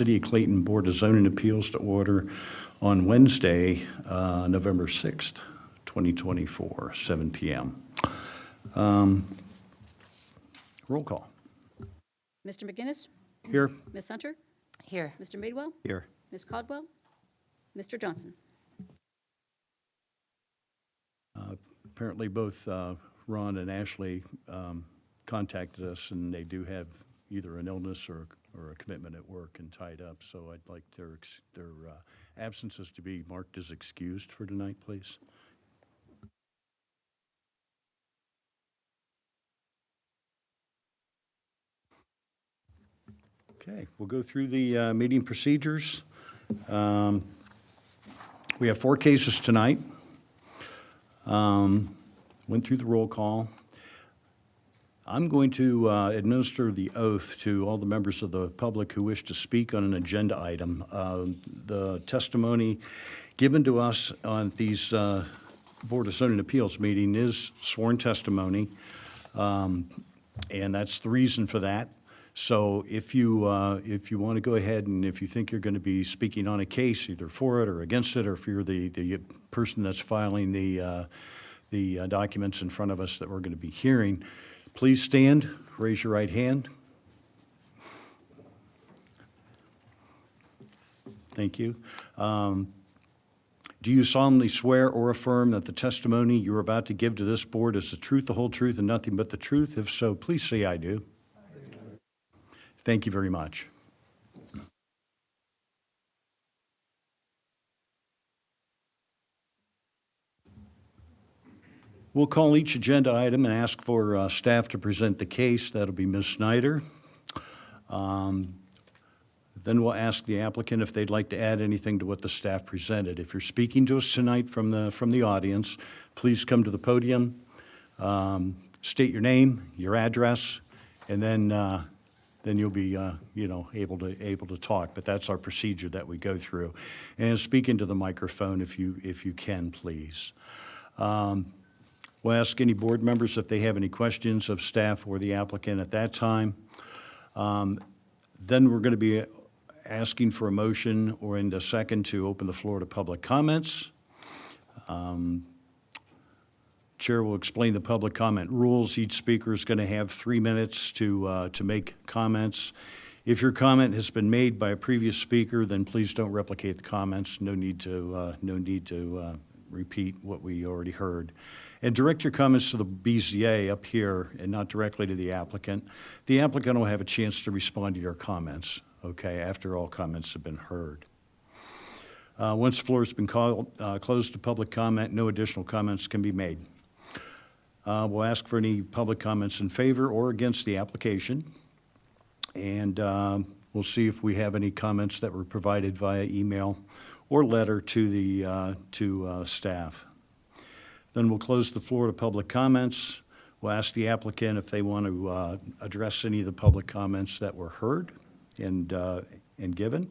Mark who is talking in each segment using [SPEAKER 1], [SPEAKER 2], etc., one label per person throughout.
[SPEAKER 1] City of Clayton Board of Zoning Appeals to order on Wednesday, November 6th, 2024, 7 p.m. Roll call.
[SPEAKER 2] Mr. McGinnis?
[SPEAKER 1] Here.
[SPEAKER 2] Ms. Hunter?
[SPEAKER 3] Here.
[SPEAKER 2] Mr. Madewell?
[SPEAKER 1] Here.
[SPEAKER 2] Ms. Caldwell? Mr. Johnson?
[SPEAKER 1] Apparently both Ron and Ashley contacted us, and they do have either an illness or a commitment at work and tied up. So I'd like their absences to be marked as excused for tonight, please. Okay, we'll go through the meeting procedures. We have 4 cases tonight. Went through the roll call. I'm going to administer the oath to all the members of the public who wish to speak on an agenda item. The testimony given to us on these Board of Zoning Appeals meeting is sworn testimony, and that's the reason for that. So if you want to go ahead and if you think you're going to be speaking on a case, either for it or against it, or if you're the person that's filing the documents in front of us that we're going to be hearing, please stand, raise your right hand. Thank you. Do you solemnly swear or affirm that the testimony you're about to give to this board is the truth, the whole truth, and nothing but the truth? If so, please say I do. Thank you very much. We'll call each agenda item and ask for staff to present the case. That'll be Ms. Snyder. Then we'll ask the applicant if they'd like to add anything to what the staff presented. If you're speaking to us tonight from the audience, please come to the podium, state your name, your address, and then you'll be able to talk. But that's our procedure that we go through. And speak into the microphone if you can, please. We'll ask any board members if they have any questions of staff or the applicant at that time. Then we're going to be asking for a motion or in a second to open the floor to public comments. Chair will explain the public comment rules. Each speaker is going to have 3 minutes to make comments. If your comment has been made by a previous speaker, then please don't replicate the comments. No need to repeat what we already heard. And direct your comments to the BZA up here and not directly to the applicant. The applicant will have a chance to respond to your comments, okay, after all comments have been heard. Once the floor has been closed to public comment, no additional comments can be made. We'll ask for any public comments in favor or against the application. And we'll see if we have any comments that were provided via email or letter to the staff. Then we'll close the floor to public comments. We'll ask the applicant if they want to address any of the public comments that were heard and given.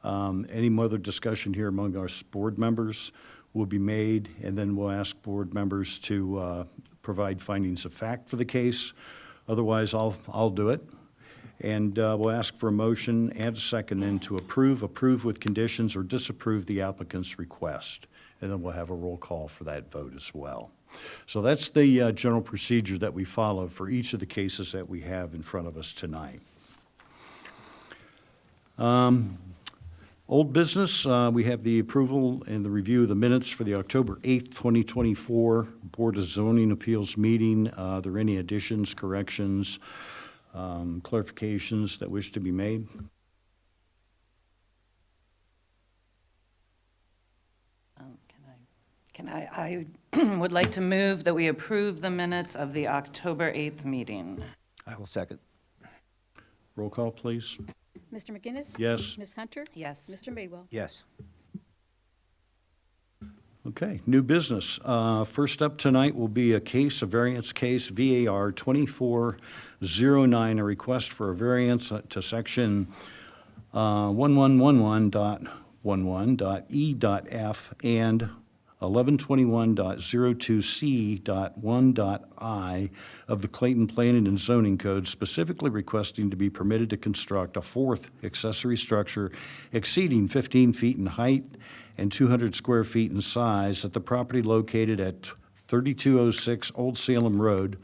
[SPEAKER 1] Any other discussion here among our board members will be made, and then we'll ask board members to provide findings of fact for the case. Otherwise, I'll do it. And we'll ask for a motion and a second then to approve with conditions, or disapprove the applicant's request. And then we'll have a roll call for that vote as well. So that's the general procedure that we follow for each of the cases that we have in front of us tonight. Old business, we have the approval and the review of the minutes for the October 8th, 2024 Board of Zoning Appeals meeting. Are there any additions, corrections, clarifications that wish to be made?
[SPEAKER 3] I would like to move that we approve the minutes of the October 8th meeting.
[SPEAKER 4] I will second.
[SPEAKER 1] Roll call, please.
[SPEAKER 2] Mr. McGinnis?
[SPEAKER 1] Yes.
[SPEAKER 2] Ms. Hunter?
[SPEAKER 3] Yes.
[SPEAKER 2] Mr. Madewell?
[SPEAKER 4] Yes.
[SPEAKER 1] Okay, new business. First up tonight will be a variance case, VAR 2409, a request for a variance to section 1111.11.E.F and 1121.02C.1.I of the Clayton Planning and Zoning Code, specifically requesting to be permitted to construct a fourth accessory structure exceeding 15 feet in height and 200 square feet in size at the property located at 3206 Old Salem Road,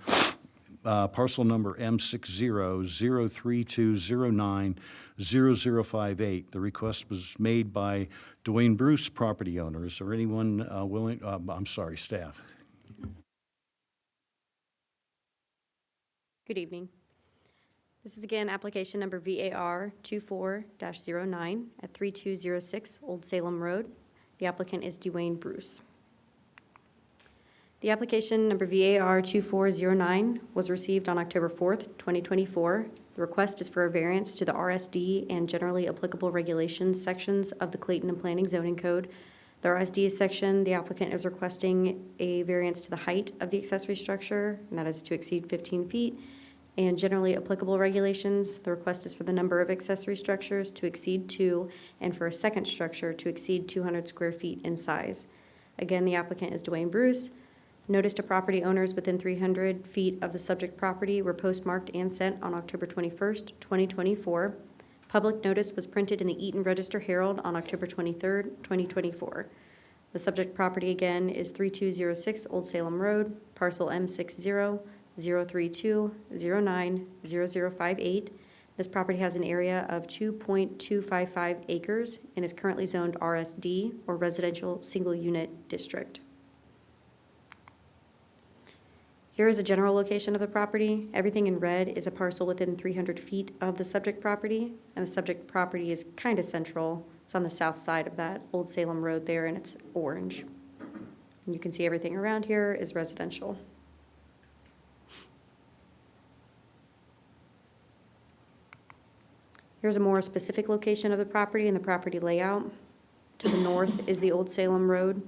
[SPEAKER 1] parcel number M60-03209-0058. The request was made by Dwayne Bruce, property owner. Is there anyone staff?
[SPEAKER 4] Good evening. This is again application number VAR 24-09 at 3206 Old Salem Road. The applicant is Dwayne Bruce. The application number VAR 2409 was received on October 4th, 2024. The request is for a variance to the RSD and generally applicable regulations sections of the Clayton and Planning Zoning Code. The RSD section, the applicant is requesting a variance to the height of the accessory structure, and that is to exceed 15 feet. And generally applicable regulations, the request is for the number of accessory structures to exceed 2, and for a second structure to exceed 200 square feet in size. Again, the applicant is Dwayne Bruce. Notice to property owners within 300 feet of the subject property were postmarked and sent on October 21st, 2024. Public notice was printed in the Eaton Register Herald on October 23rd, 2024. The subject property again is 3206 Old Salem Road, parcel M60-03209-0058. This property has an area of 2.255 acres and is currently zoned RSD, or Residential Single Unit District. Here is a general location of the property. Everything in red is a parcel within 300 feet of the subject property, and the subject property is kind of central. It's on the south side of that Old Salem Road there, and it's orange. And you can see everything around here is residential. Here's a more specific location of the property and the property layout. To the north is the Old Salem Road.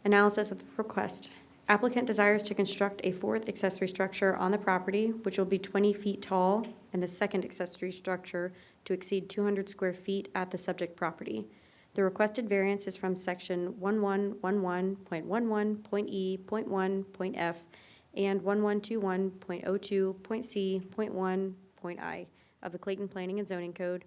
[SPEAKER 4] Analysis of the request. Applicant desires to construct a fourth accessory structure on the property, which will be 20 feet tall, and the second accessory structure to exceed 200 square feet at the subject property. The requested variance is from section 1111.11.E.1.F and 1121.02.C.1.I of the Clayton Planning and Zoning Code,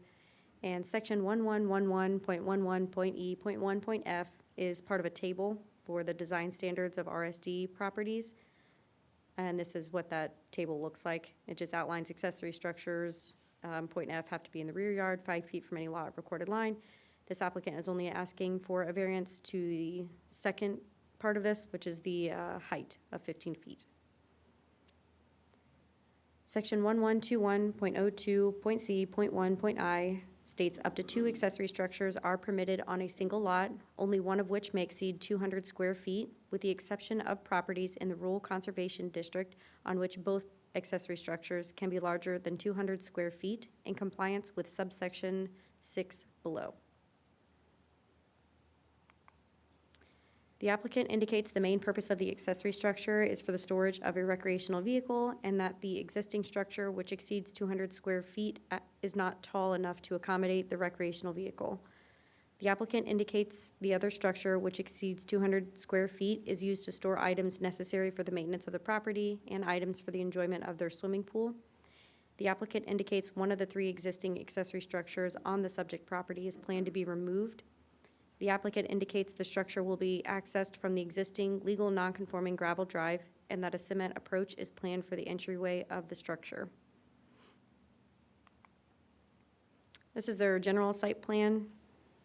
[SPEAKER 4] and section 1111.11.E.1.F is part of a table for the design standards of RSD properties. And this is what that table looks like. It just outlines accessory structures. Point F have to be in the rear yard, 5 feet from any lot recorded line. This applicant is only asking for a variance to the second part of this, which is the height of 15 feet. Section 1121.02.C.1.I states up to 2 accessory structures are permitted on a single lot, only one of which may exceed 200 square feet, with the exception of properties in the Rural Conservation District on which both accessory structures can be larger than 200 square feet in compliance with subsection 6 below. The applicant indicates the main purpose of the accessory structure is for the storage of a recreational vehicle, and that the existing structure, which exceeds 200 square feet, is not tall enough to accommodate the recreational vehicle. The applicant indicates the other structure, which exceeds 200 square feet, is used to store items necessary for the maintenance of the property and items for the enjoyment of their swimming pool. The applicant indicates one of the 3 existing accessory structures on the subject property is planned to be removed. The applicant indicates the structure will be accessed from the existing legal non-conforming gravel drive, and that a cement approach is planned for the entryway of the structure. This is their general site plan.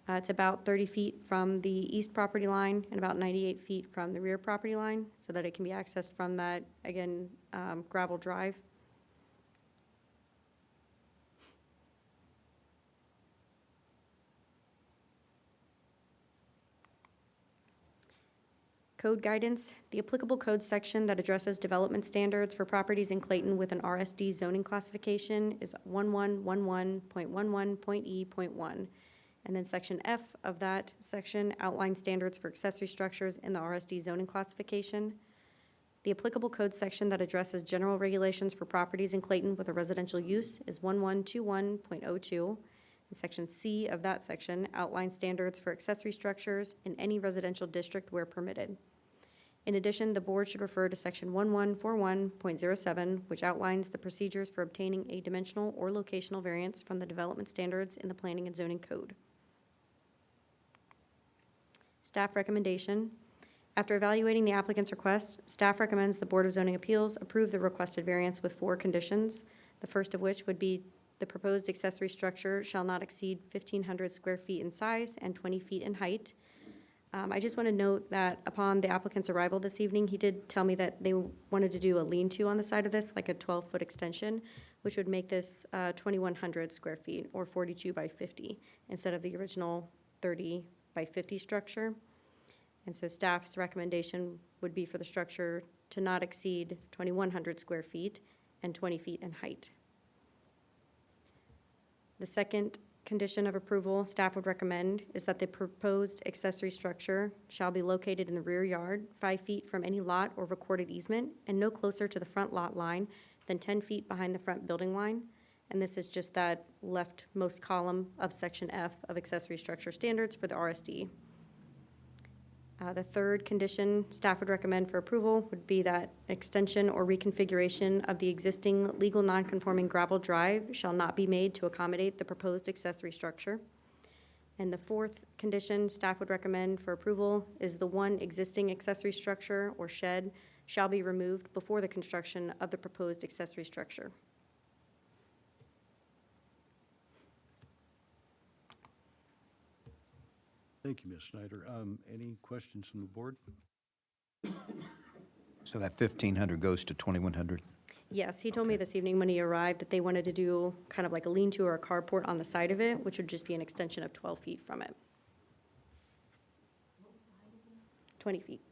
[SPEAKER 4] It's about 30 feet from the east property line and about 98 feet from the rear property line, so that it can be accessed from that, again, gravel drive. Code guidance. The applicable code section that addresses development standards for properties in Clayton with an RSD zoning classification is 1111.11.E.1. And then section F of that section outlines standards for accessory structures in the RSD zoning classification. The applicable code section that addresses general regulations for properties in Clayton with a residential use is 1121.02. And Section C of that section outlines standards for accessory structures in any residential district where permitted. In addition, the board should refer to Section 1141.07, which outlines the procedures for obtaining a dimensional or locational variance from the development standards in the Planning and Zoning Code. Staff recommendation. After evaluating the applicant's request, staff recommends the Board of Zoning Appeals approve the requested variance with 4 conditions, the first of which would be the proposed accessory structure shall not exceed 1,500 square feet in size and 20 feet in height. I just want to note that upon the applicant's arrival this evening, he did tell me that they wanted to do a lean-to on the side of this, like a 12-foot extension, which would make this 2,100 square feet, or 42 by 50, instead of the original 30 by 50 structure. And so staff's recommendation would be for the structure to not exceed 2,100 square feet and 20 feet in height. The second condition of approval staff would recommend is that the proposed accessory structure shall be located in the rear yard, 5 feet from any lot or recorded easement, and no closer to the front lot line than 10 feet behind the front building line. And this is just that leftmost column of Section F of accessory structure standards for the RSD. The third condition staff would recommend for approval would be that extension or reconfiguration of the existing legal nonconforming gravel drive shall not be made to accommodate the proposed accessory structure. And the fourth condition staff would recommend for approval is the one existing accessory structure or shed shall be removed before the construction of the proposed accessory structure.
[SPEAKER 1] Thank you, Ms. Snyder. Any questions from the board?
[SPEAKER 5] So that 1,500 goes to 2,100?
[SPEAKER 4] Yes, he told me this evening when he arrived that they wanted to do kind of like a lean-to or a carport on the side of it, which would just be an extension of 12 feet from it. 20 feet.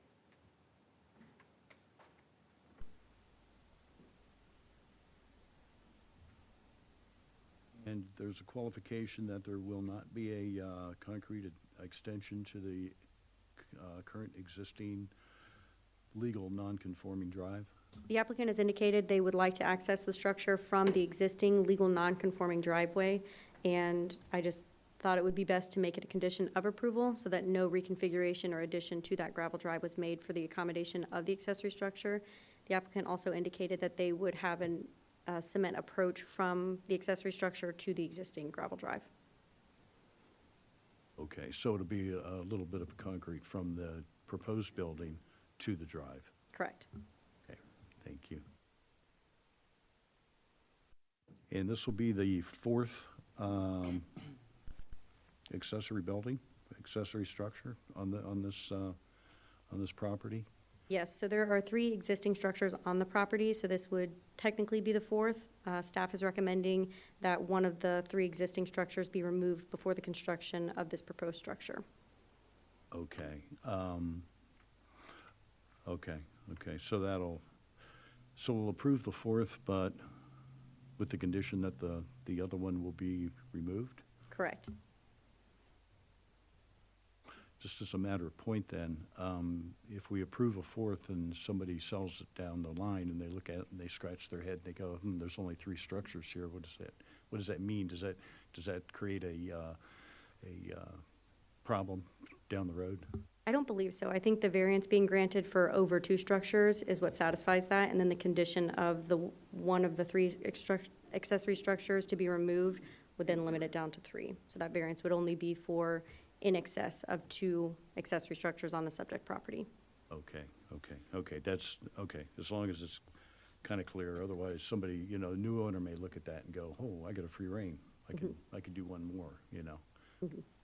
[SPEAKER 1] And there's a qualification that there will not be a concrete extension to the current existing legal non-conforming drive?
[SPEAKER 4] The applicant has indicated they would like to access the structure from the existing legal non-conforming driveway, and I just thought it would be best to make it a condition of approval so that no reconfiguration or addition to that gravel drive was made for the accommodation of the accessory structure. The applicant also indicated that they would have a cement approach from the accessory structure to the existing gravel drive.
[SPEAKER 1] Okay, so it'll be a little bit of concrete from the proposed building to the drive.
[SPEAKER 4] Correct.
[SPEAKER 1] Okay, thank you. And this will be the fourth accessory building, accessory structure on this property?
[SPEAKER 4] Yes, so there are 3 existing structures on the property, so this would technically be the fourth. Staff is recommending that one of the 3 existing structures be removed before the construction of this proposed structure.
[SPEAKER 1] Okay. Okay, so we'll approve the fourth, but with the condition that the other one will be removed?
[SPEAKER 4] Correct.
[SPEAKER 1] Just as a matter of point then, if we approve a fourth and somebody sells it down the line and they look at it and they scratch their head and they go, there's only 3 structures here, what does that mean? Does that create a problem down the road?
[SPEAKER 4] I don't believe so. I think the variance being granted for over 2 structures is what satisfies that, and then the condition of the one of the 3 accessory structures to be removed would then limit it down to 3. So that variance would only be for in excess of 2 accessory structures on the subject property.
[SPEAKER 1] Okay, that's, okay, as long as it's kind of clear, otherwise somebody, a new owner may look at that and go, oh, I got a free rein, I could do one more,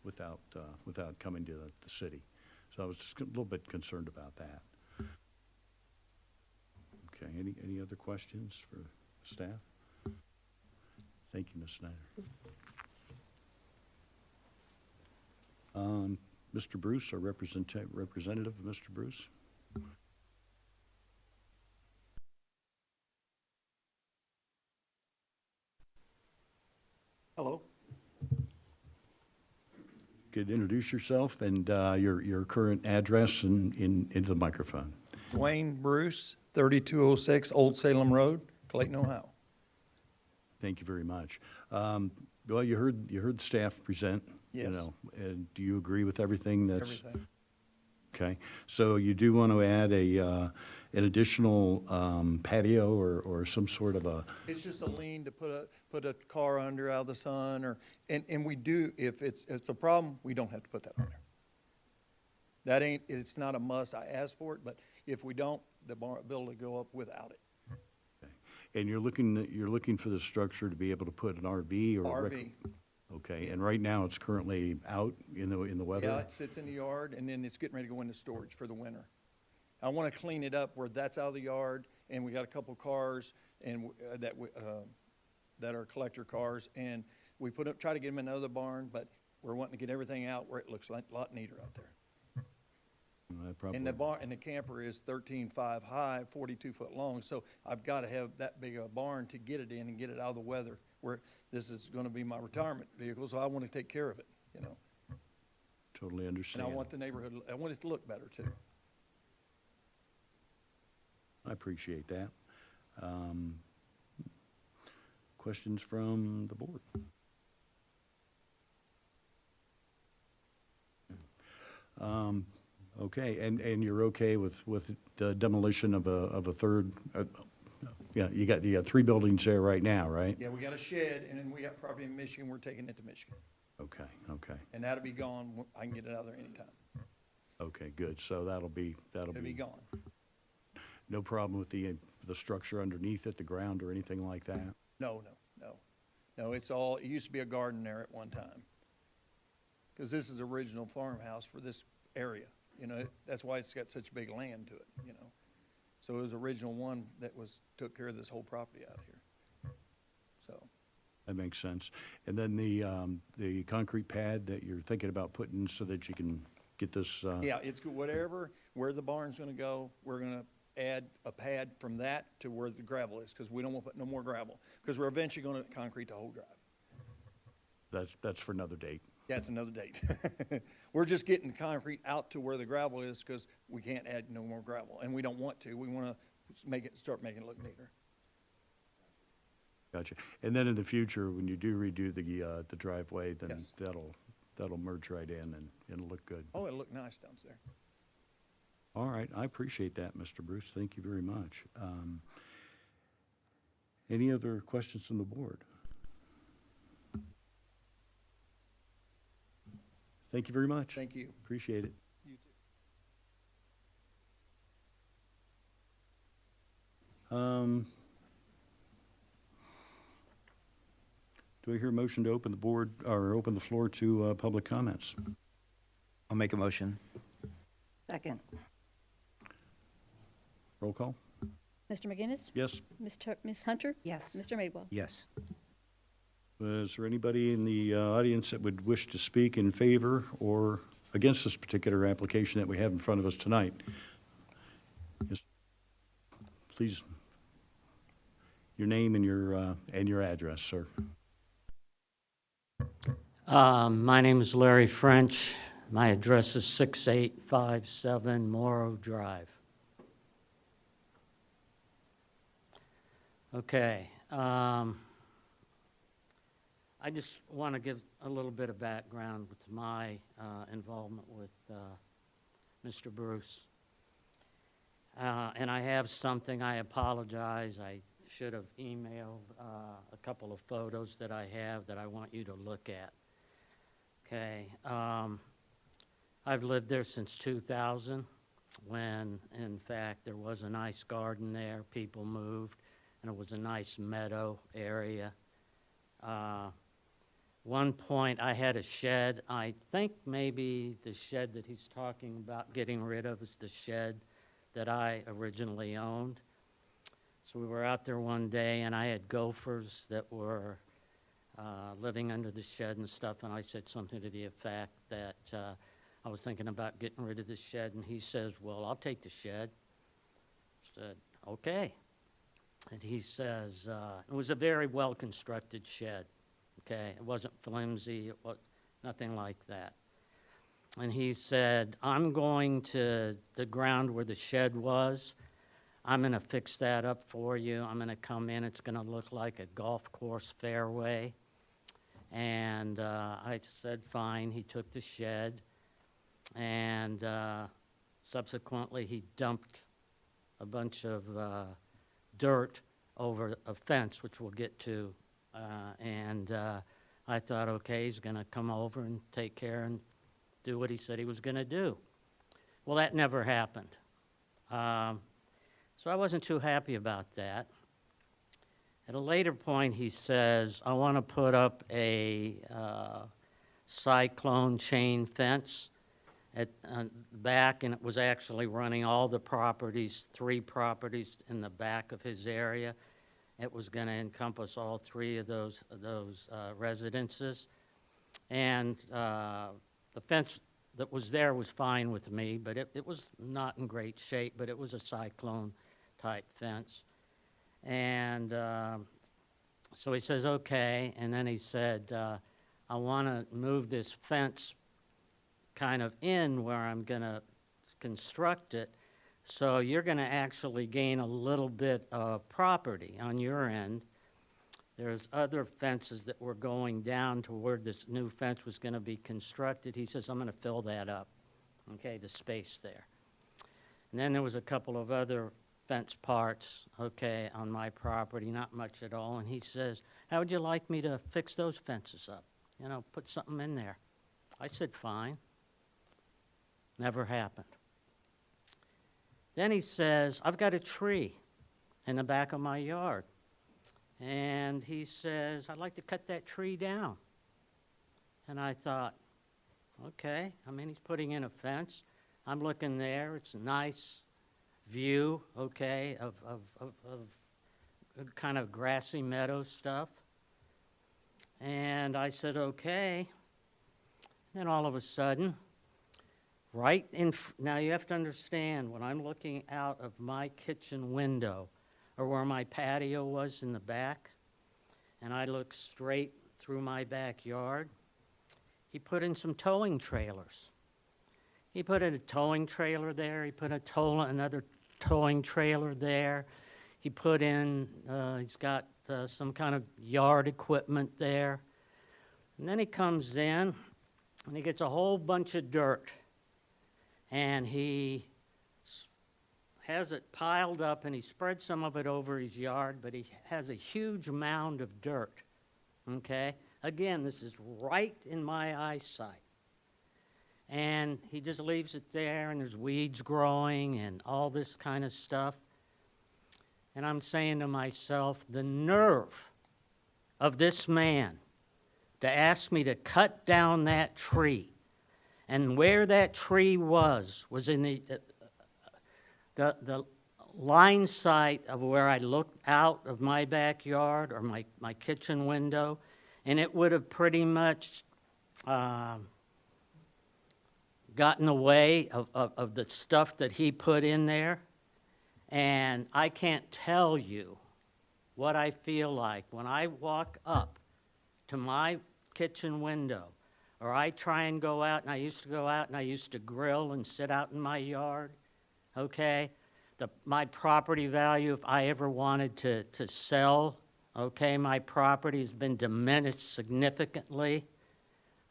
[SPEAKER 1] without coming to the city. So I was just a little bit concerned about that. Okay, any other questions for staff? Thank you, Ms. Snyder. Mr. Bruce, our representative, Mr. Bruce?
[SPEAKER 6] Hello.
[SPEAKER 1] Could introduce yourself and your current address into the microphone.
[SPEAKER 6] Dwayne Bruce, 3206 Old Salem Road, Clayton, Ohio.
[SPEAKER 1] Thank you very much. Well, you heard staff present. You
[SPEAKER 6] Yes.
[SPEAKER 1] know, and do you agree with everything that's?
[SPEAKER 6] Everything.
[SPEAKER 1] Okay, so you do want to add an additional patio or some sort of a,
[SPEAKER 6] It's just a lean to put a car under out of the sun, and we do, if it's a problem, we don't have to put that on there. It's not a must, I asked for it, but if we don't, the barn bill will go up without it.
[SPEAKER 1] and you're looking for the structure to be able to put an RV or?
[SPEAKER 6] RV.
[SPEAKER 1] Okay, and right now it's currently out in the weather?
[SPEAKER 6] Yeah, it sits in the yard, and then it's getting ready to go into storage for the winter. I want to clean it up where that's out of the yard, and we got a couple cars and that are collector cars, and we try to get them in another barn, but we're wanting to get everything out where it looks like a lot neater out there.
[SPEAKER 1] That probably-
[SPEAKER 6] And the camper is 13.5 high, 42 foot long, so I've got to have that big a barn to get it in and get it out of the weather, where this is going to be my retirement vehicle, so I want to take care of it, you know.
[SPEAKER 1] Totally
[SPEAKER 6] And
[SPEAKER 1] understand.
[SPEAKER 6] I want the neighborhood, I want it to look better too.
[SPEAKER 1] I appreciate that. Questions from the board? Okay, and you're okay with the demolition of a third, yeah, you got 3 buildings there right now, right?
[SPEAKER 6] Yeah, we got a shed, and then we got property in Michigan, we're taking it to Michigan.
[SPEAKER 1] Okay,
[SPEAKER 6] And that'll be gone, I can get it out of there anytime.
[SPEAKER 1] okay, good, so that'll be,
[SPEAKER 6] It'll be gone.
[SPEAKER 1] no problem with the structure underneath it, the ground or anything like that?
[SPEAKER 6] No, it used to be a garden there at one time. Because this is the original farmhouse for this area, you know, that's why it's got such big land to it, you know. So it was the original one that took care of this whole property out here. So,
[SPEAKER 1] That makes sense. And then the concrete pad that you're thinking about putting so that you can get this,
[SPEAKER 6] yeah, it's good, where the barn's gonna go, we're gonna add a pad from that to where the gravel is, because we don't want to put no more gravel, because we're eventually gonna concrete the whole drive.
[SPEAKER 1] that's for another date.
[SPEAKER 6] That's another date. We're just getting the concrete out to where the gravel is, because we can't add no more gravel, and we don't want to. We want to start making it look neater.
[SPEAKER 1] Gotcha. And then in the future, when you do redo the driveway, then
[SPEAKER 6] Yes.
[SPEAKER 1] that'll merge right in and it'll look good.
[SPEAKER 6] Oh, it'll look nice down there.
[SPEAKER 1] All right, I appreciate that, Mr. Bruce. Thank you very much. Any other questions from the board? Thank you very much.
[SPEAKER 6] Thank you.
[SPEAKER 1] Appreciate it.
[SPEAKER 6] You too.
[SPEAKER 1] Do I hear a motion to open the board, or open the floor to public comments?
[SPEAKER 5] I'll make a motion.
[SPEAKER 3] Second.
[SPEAKER 1] Roll call?
[SPEAKER 2] Mr. McGinnis?
[SPEAKER 1] Yes?
[SPEAKER 2] Ms. Hunter?
[SPEAKER 3] Yes.
[SPEAKER 2] Mr. Madewell?
[SPEAKER 5] Yes.
[SPEAKER 1] Is there anybody in the audience that would wish to speak in favor or against this particular application that we have in front of us tonight? Yes. Please, your name and your address, sir.
[SPEAKER 7] My name is Larry French. My address is 6857 Morrow Drive. Okay. I just want to give a little bit of background with my involvement with Mr. Bruce. And I have something, I apologize. I should have emailed a couple of photos that I have that I want you to look at. Okay. I've lived there since 2000, when, in fact, there was a nice garden there. People moved, and it was a nice meadow area. One point, I had a shed. I think maybe the shed that he's talking about getting rid of is the shed that I originally owned. So we were out there one day, and I had gophers that were living under the shed and stuff, and I said something to the effect that I was thinking about getting rid of the shed, and he says, well, I'll take the shed. I said, okay. And he says, it was a very well-constructed shed, okay? It wasn't flimsy, it was nothing like that. and he said, I'm going to the ground where the shed was. I'm going to fix that up for you. I'm going to come in. It's going to look like a golf course fairway. And I said, fine. He took the shed, and subsequently he dumped a bunch of dirt over a fence, which we'll get to. I thought, okay, he's going to come over and take care and do what he said he was going to do. Well, that never happened. So I wasn't too happy about that. At a later point, he says, I want to put up a cyclone chain fence at back, and it was actually running all the properties, 3 properties in the back of his area. It was going to encompass all 3 of those residences. And the fence that was there was fine with me, but it was not in great shape, but it was a cyclone-type fence. And so he says, okay, and then he said, I want to move this fence kind of in where I'm going to construct it, so you're going to actually gain a little bit of property on your end. There's other fences that were going down to where this new fence was going to be constructed. He says, I'm going to fill that up, okay, the space there. And then there was a couple of other fence parts, okay, on my property, not much at all. And he says, how would you like me to fix those fences up? You know, put something in there. I said, fine. Never happened. Then he says, I've got a tree in the back of my yard. And he says, I'd like to cut that tree down. And I thought, okay, I mean, he's putting in a fence. I'm looking there. It's a nice view, okay, of kind of grassy meadow stuff. And I said, okay. Then all of a sudden, now you have to understand, when I'm looking out of my kitchen window, or where my patio was in the back, and I look straight through my backyard, he put in some towing trailers. He put in a towing trailer there. He put another towing trailer there. He put in, he's got some kind of yard equipment there. And then he comes in, and he gets a whole bunch of dirt. And he has it piled up, and he spread some of it over his yard, but he has a huge mound of dirt, okay? Again, this is right in my eyesight. And he just leaves it there, and there's weeds growing and all this kind of stuff. And I'm saying to myself, the nerve of this man to ask me to cut down that tree. And where that tree was in the line sight of where I looked out of my backyard or my kitchen window, and it would have pretty much gotten away of the stuff that he put in there. And I can't tell you what I feel like when I walk up to my kitchen window, or I try and go out, and I used to go out and I used to grill and sit out in my yard, okay? My property value, if I ever wanted to sell, okay, my property has been diminished significantly,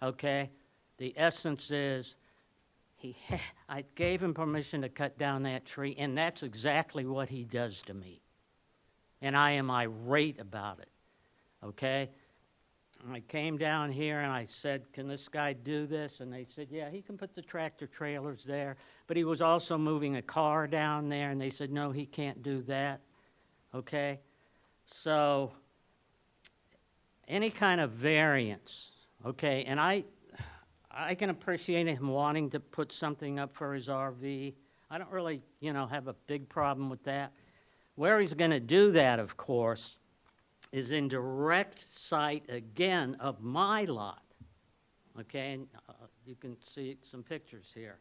[SPEAKER 7] okay? The essence is, I gave him permission to cut down that tree, and that's exactly what he does to me. And I am irate about it, okay? And I came down here and I said, can this guy do this? And they said, yeah, he can put the tractor trailers there. But he was also moving a car down there, and they said, no, he can't do that, okay? So any kind of variance, okay? And I can appreciate him wanting to put something up for his RV. I don't really, have a big problem with that. Where he's going to do that, of course, is in direct sight, again, of my lot, okay? And you can see some pictures here.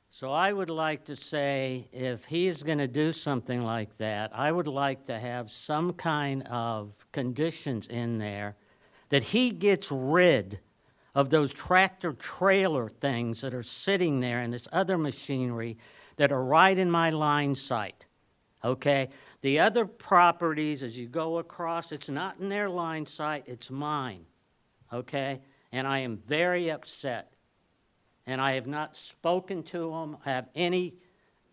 [SPEAKER 7] So I would like to say, if he is going to do something like that, I would like to have some kind of conditions in there that he gets rid of those tractor trailer things that are sitting there and this other machinery that are right in my line sight, okay? The other properties, as you go across, it's not in their line sight, it's mine, okay? And I am very upset. And I have not spoken to them, have any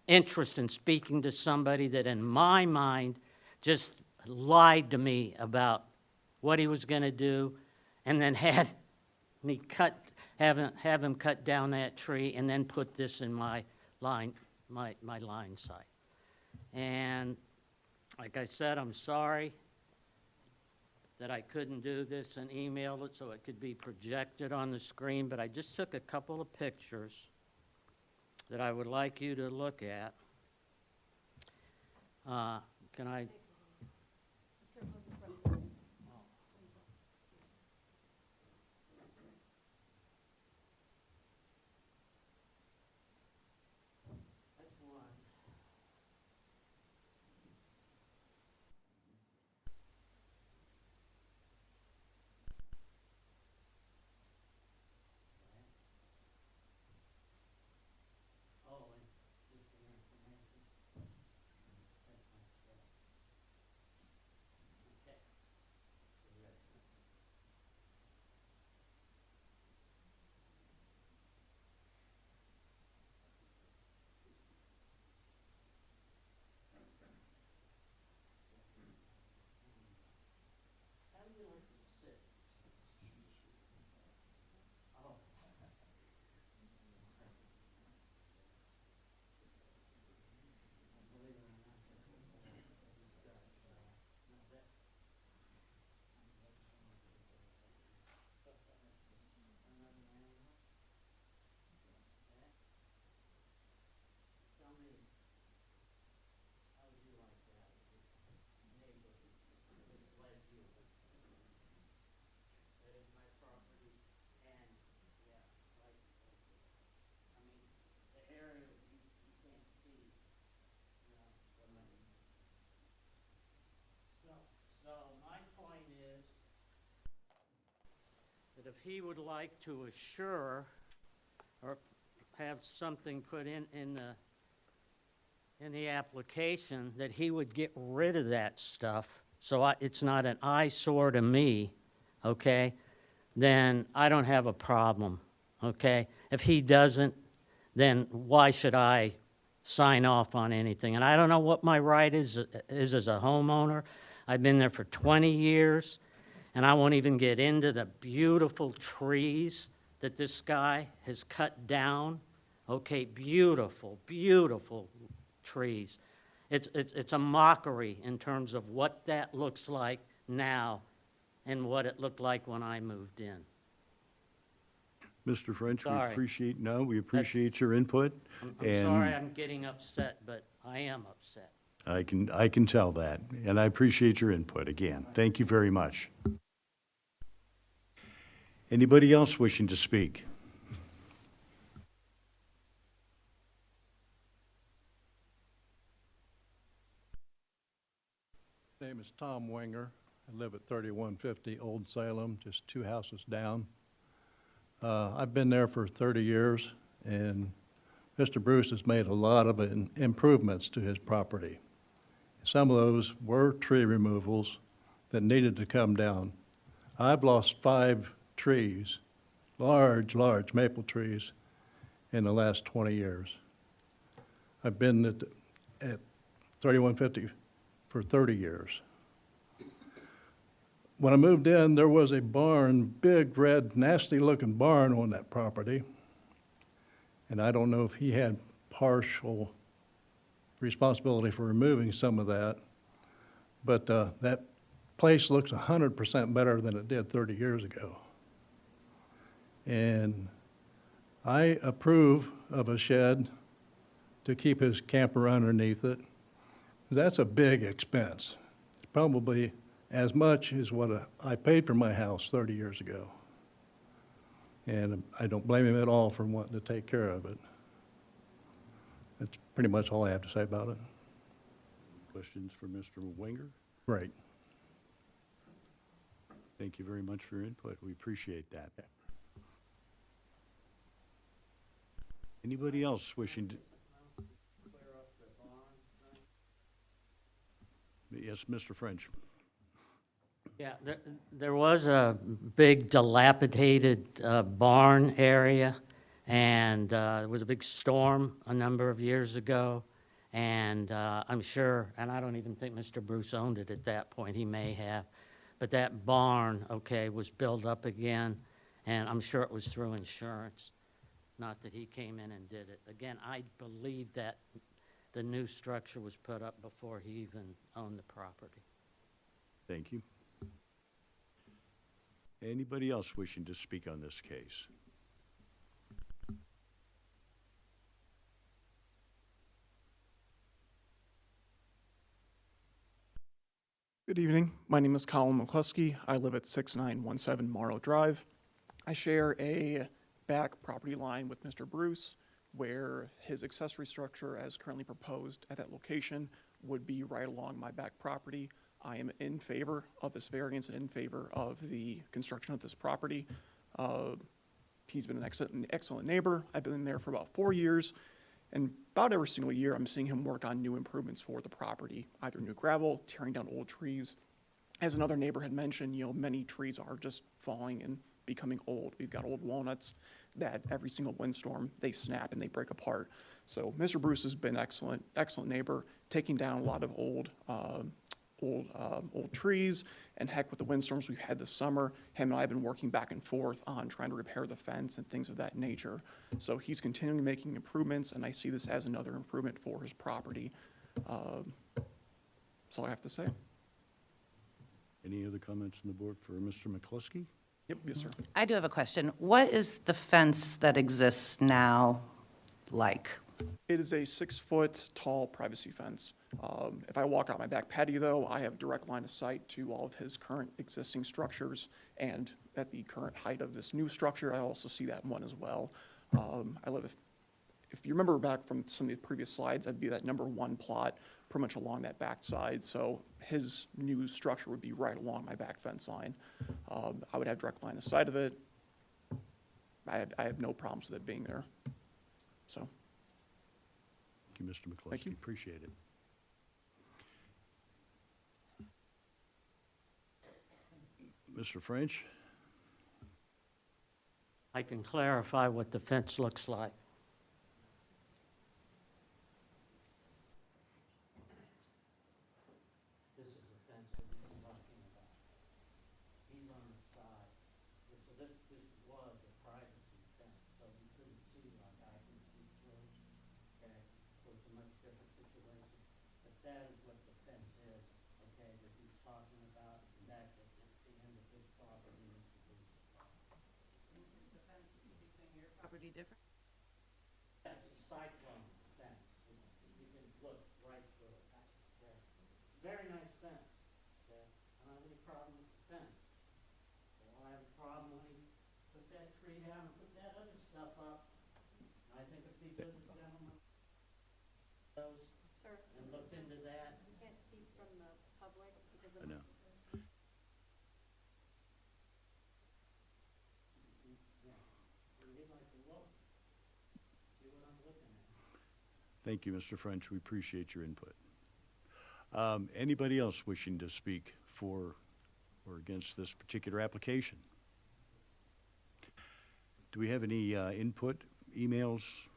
[SPEAKER 7] interest in speaking to somebody that in my mind just lied to me about what he was going to do and then had me have him cut down that tree and then put this in my line sight. And like I said, I'm sorry that I couldn't do this and email it so it could be projected on the screen, but I just took a couple of pictures that I would like you to look at. Can I? That's one. Oh, and just for your information, that's my stuff. Okay. How do you like to sit? Oh. Believe it or not, I just got, no, that. Another animal. Okay. Tell me, how would you like that? Neighbor, this led you. That is my property, and, yeah, right. I mean, the area, you can't see, you know, what I mean. So my point is that if he would like to assure or have something put in the application that he would get rid of that stuff, so it's not an eyesore to me, okay, then I don't have a problem, okay? If he doesn't, then why should I sign off on anything? And I don't know what my right is as a homeowner. I've been there for 20 years, and I won't even get into the beautiful trees that this guy has cut down. Okay, beautiful, beautiful trees. It's a mockery in terms of what that looks like now and what it looked like when I moved in.
[SPEAKER 1] Mr. French, we
[SPEAKER 7] Sorry.
[SPEAKER 1] appreciate your input.
[SPEAKER 7] I'm sorry I'm getting upset, but I am upset.
[SPEAKER 1] I can tell that, and I appreciate your input again. Thank you very much. Anybody else wishing to speak?
[SPEAKER 8] My name is Tom Winger. I live at 3150 Old Salem, just 2 houses down. I've been there for 30 years, and Mr. Bruce has made a lot of improvements to his property. Some of those were tree removals that needed to come down. I've lost 5 trees, large maple trees, in the last 20 years. I've been at 3150 for 30 years. When I moved in, there was a barn, big, red, nasty-looking barn on that property. And I don't know if he had partial responsibility for removing some of that, but that place looks 100% better than it did 30 years ago. And I approve of a shed to keep his camper underneath it. That's a big expense. It's probably as much as what I paid for my house 30 years ago. And I don't blame him at all for wanting to take care of it. That's pretty much all I have to say about it.
[SPEAKER 1] Questions for Mr. Winger?
[SPEAKER 8] Right.
[SPEAKER 1] Thank you very much for your input. We appreciate that. Anybody else wishing to? Yes, Mr. French.
[SPEAKER 7] Yeah, there was a big dilapidated barn area, and there was a big storm a number of years ago, and I'm sure, and I don't even think Mr. Bruce owned it at that point, he may have, but that barn, okay, was built up again, and I'm sure it was through insurance, not that he came in and did it. Again, I believe that the new structure was put up before he even owned the property.
[SPEAKER 1] Thank you. Anybody else wishing to speak on this case?
[SPEAKER 9] Good evening. My name is Colin McCluskey. I live at 6917 Morrow Drive. I share a back property line with Mr. Bruce, where his accessory structure as currently proposed at that location would be right along my back property. I am in favor of this variance and in favor of the construction of this property. He's been an excellent neighbor. I've been there for about 4 years, and about every single year I'm seeing him work on new improvements for the property, either new gravel, tearing down old trees. As another neighbor had mentioned, many trees are just falling and becoming old. We've got old walnuts that every single windstorm, they snap and they break apart. So Mr. Bruce has been excellent neighbor, taking down a lot of old trees, and heck, with the windstorms we've had this summer, him and I have been working back and forth on trying to repair the fence and things of that nature. So he's continuing making improvements, and I see this as another improvement for his property. That's all I have to say.
[SPEAKER 1] Any other comments on the board for Mr. McCluskey?
[SPEAKER 9] Yep, yes, sir.
[SPEAKER 3] I do have a question. What is the fence that exists now like?
[SPEAKER 9] It is a 6-foot tall privacy fence. If I walk out my back patio, though, I have direct line of sight to all of his current existing structures, and at the current height of this new structure, I also see that one as well. If you remember back from some of the previous slides, I'd be that number 1 plot pretty much along that back side, so his new structure would be right along my back fence line. I would have direct line of sight of it. I have no problems with it being there, so.
[SPEAKER 1] Thank you, Mr. McCluskey.
[SPEAKER 9] Thank you.
[SPEAKER 1] Appreciate it. Mr. French?
[SPEAKER 7] I can clarify what the fence looks like. This is the fence that he's talking about. He's on the side. So this was a privacy fence, so you couldn't see like I can see through. Okay, so it's a much different situation. But that is what the fence is, okay, that he's talking about, and that's at the end of his property, Mr. Bruce's property.
[SPEAKER 3] The fence between your property different?
[SPEAKER 7] Yeah, it's a cyclone fence. You can look right through it. Yeah. Very nice fence. Okay. I don't have any problem with the fence. Well, I have a problem when he put that tree down and put that other stuff up. I think if these other gentlemen those and looked into that.
[SPEAKER 4] You can't speak from the public because
[SPEAKER 1] I know.
[SPEAKER 7] We'd like to look, see what I'm looking at.
[SPEAKER 1] Thank you, Mr. French. We appreciate your input. Anybody else wishing to speak for or against this particular application? Do we have any input, emails?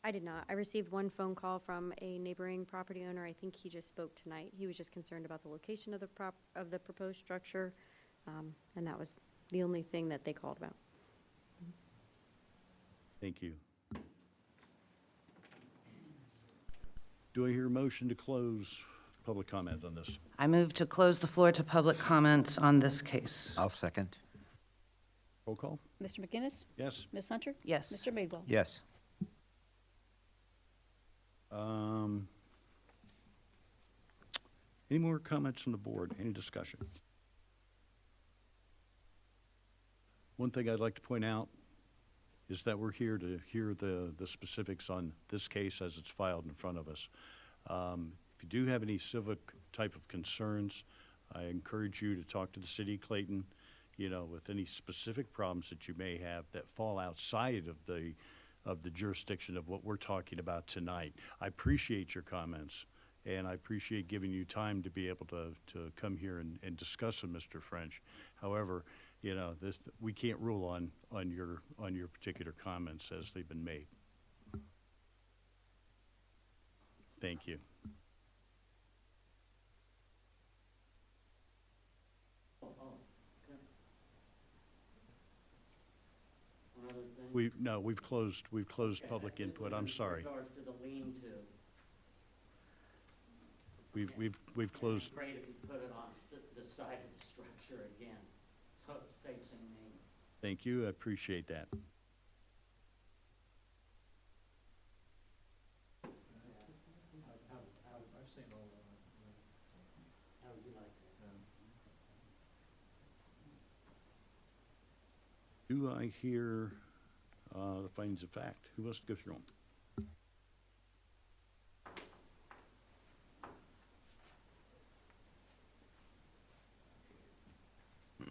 [SPEAKER 4] I did not. I received one phone call from a neighboring property owner. I think he just spoke tonight. He was just concerned about the location of the proposed structure, and that was the only thing that they called about.
[SPEAKER 1] Thank you. Do I hear a motion to close public comment on this?
[SPEAKER 3] I move to close the floor to public comments on this case.
[SPEAKER 5] I'll second.
[SPEAKER 1] Roll call?
[SPEAKER 2] Mr. McGinnis?
[SPEAKER 1] Yes?
[SPEAKER 2] Ms. Hunter?
[SPEAKER 3] Yes.
[SPEAKER 2] Mr. Madewell?
[SPEAKER 5] Yes.
[SPEAKER 1] Any more comments from the board? Any discussion? One thing I'd like to point out is that we're here to hear the specifics on this case as it's filed in front of us. If you do have any civic type of concerns, I encourage you to talk to the city, Clayton. with any specific problems that you may have that fall outside of the jurisdiction of what we're talking about tonight. I appreciate your comments, and I appreciate giving you time to be able to come here and discuss them, Mr. French. However, we can't rule on your particular comments as they've been made. Thank you.
[SPEAKER 7] One other thing.
[SPEAKER 1] We've closed public input. I'm sorry.
[SPEAKER 7] In regards to the lean-to,
[SPEAKER 1] We've closed.
[SPEAKER 7] I'm afraid if you put it on the side of the structure again, so it's facing me.
[SPEAKER 1] Thank you. I appreciate that.
[SPEAKER 7] How would you like that?
[SPEAKER 1] Do I hear the findings of fact? Who wants to go through them?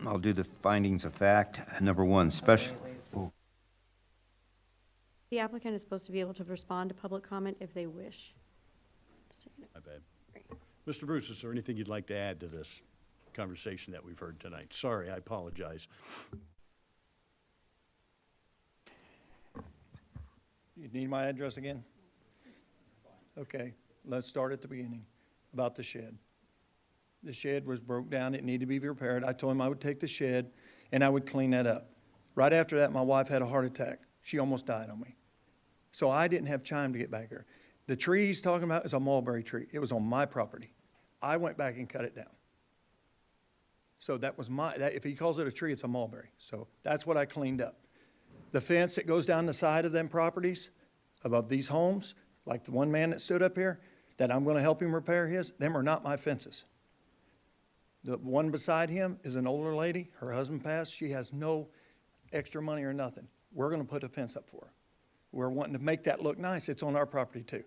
[SPEAKER 5] I'll do the findings of fact. Number one, special,
[SPEAKER 4] The applicant is supposed to be able to respond to public comment if they wish. So,
[SPEAKER 1] My bad. Mr. Bruce, is there anything you'd like to add to this conversation that we've heard tonight? Sorry, I apologize.
[SPEAKER 6] You need my address again? Okay, let's start at the beginning, about the shed. The shed was broke down, it needed to be repaired. I told him I would take the shed and I would clean that up. Right after that, my wife had a heart attack. She almost died on me. So I didn't have time to get back there. The tree he's talking about is a mulberry tree. It was on my property. I went back and cut it down. So that was if he calls it a tree, it's a mulberry. So that's what I cleaned up. The fence that goes down the side of them properties, above these homes, like the one man that stood up here, that I'm gonna help him repair his, them are not my fences. The one beside him is an older lady, her husband passed, she has no extra money or nothing. We're gonna put a fence up for her. We're wanting to make that look nice, it's on our property too.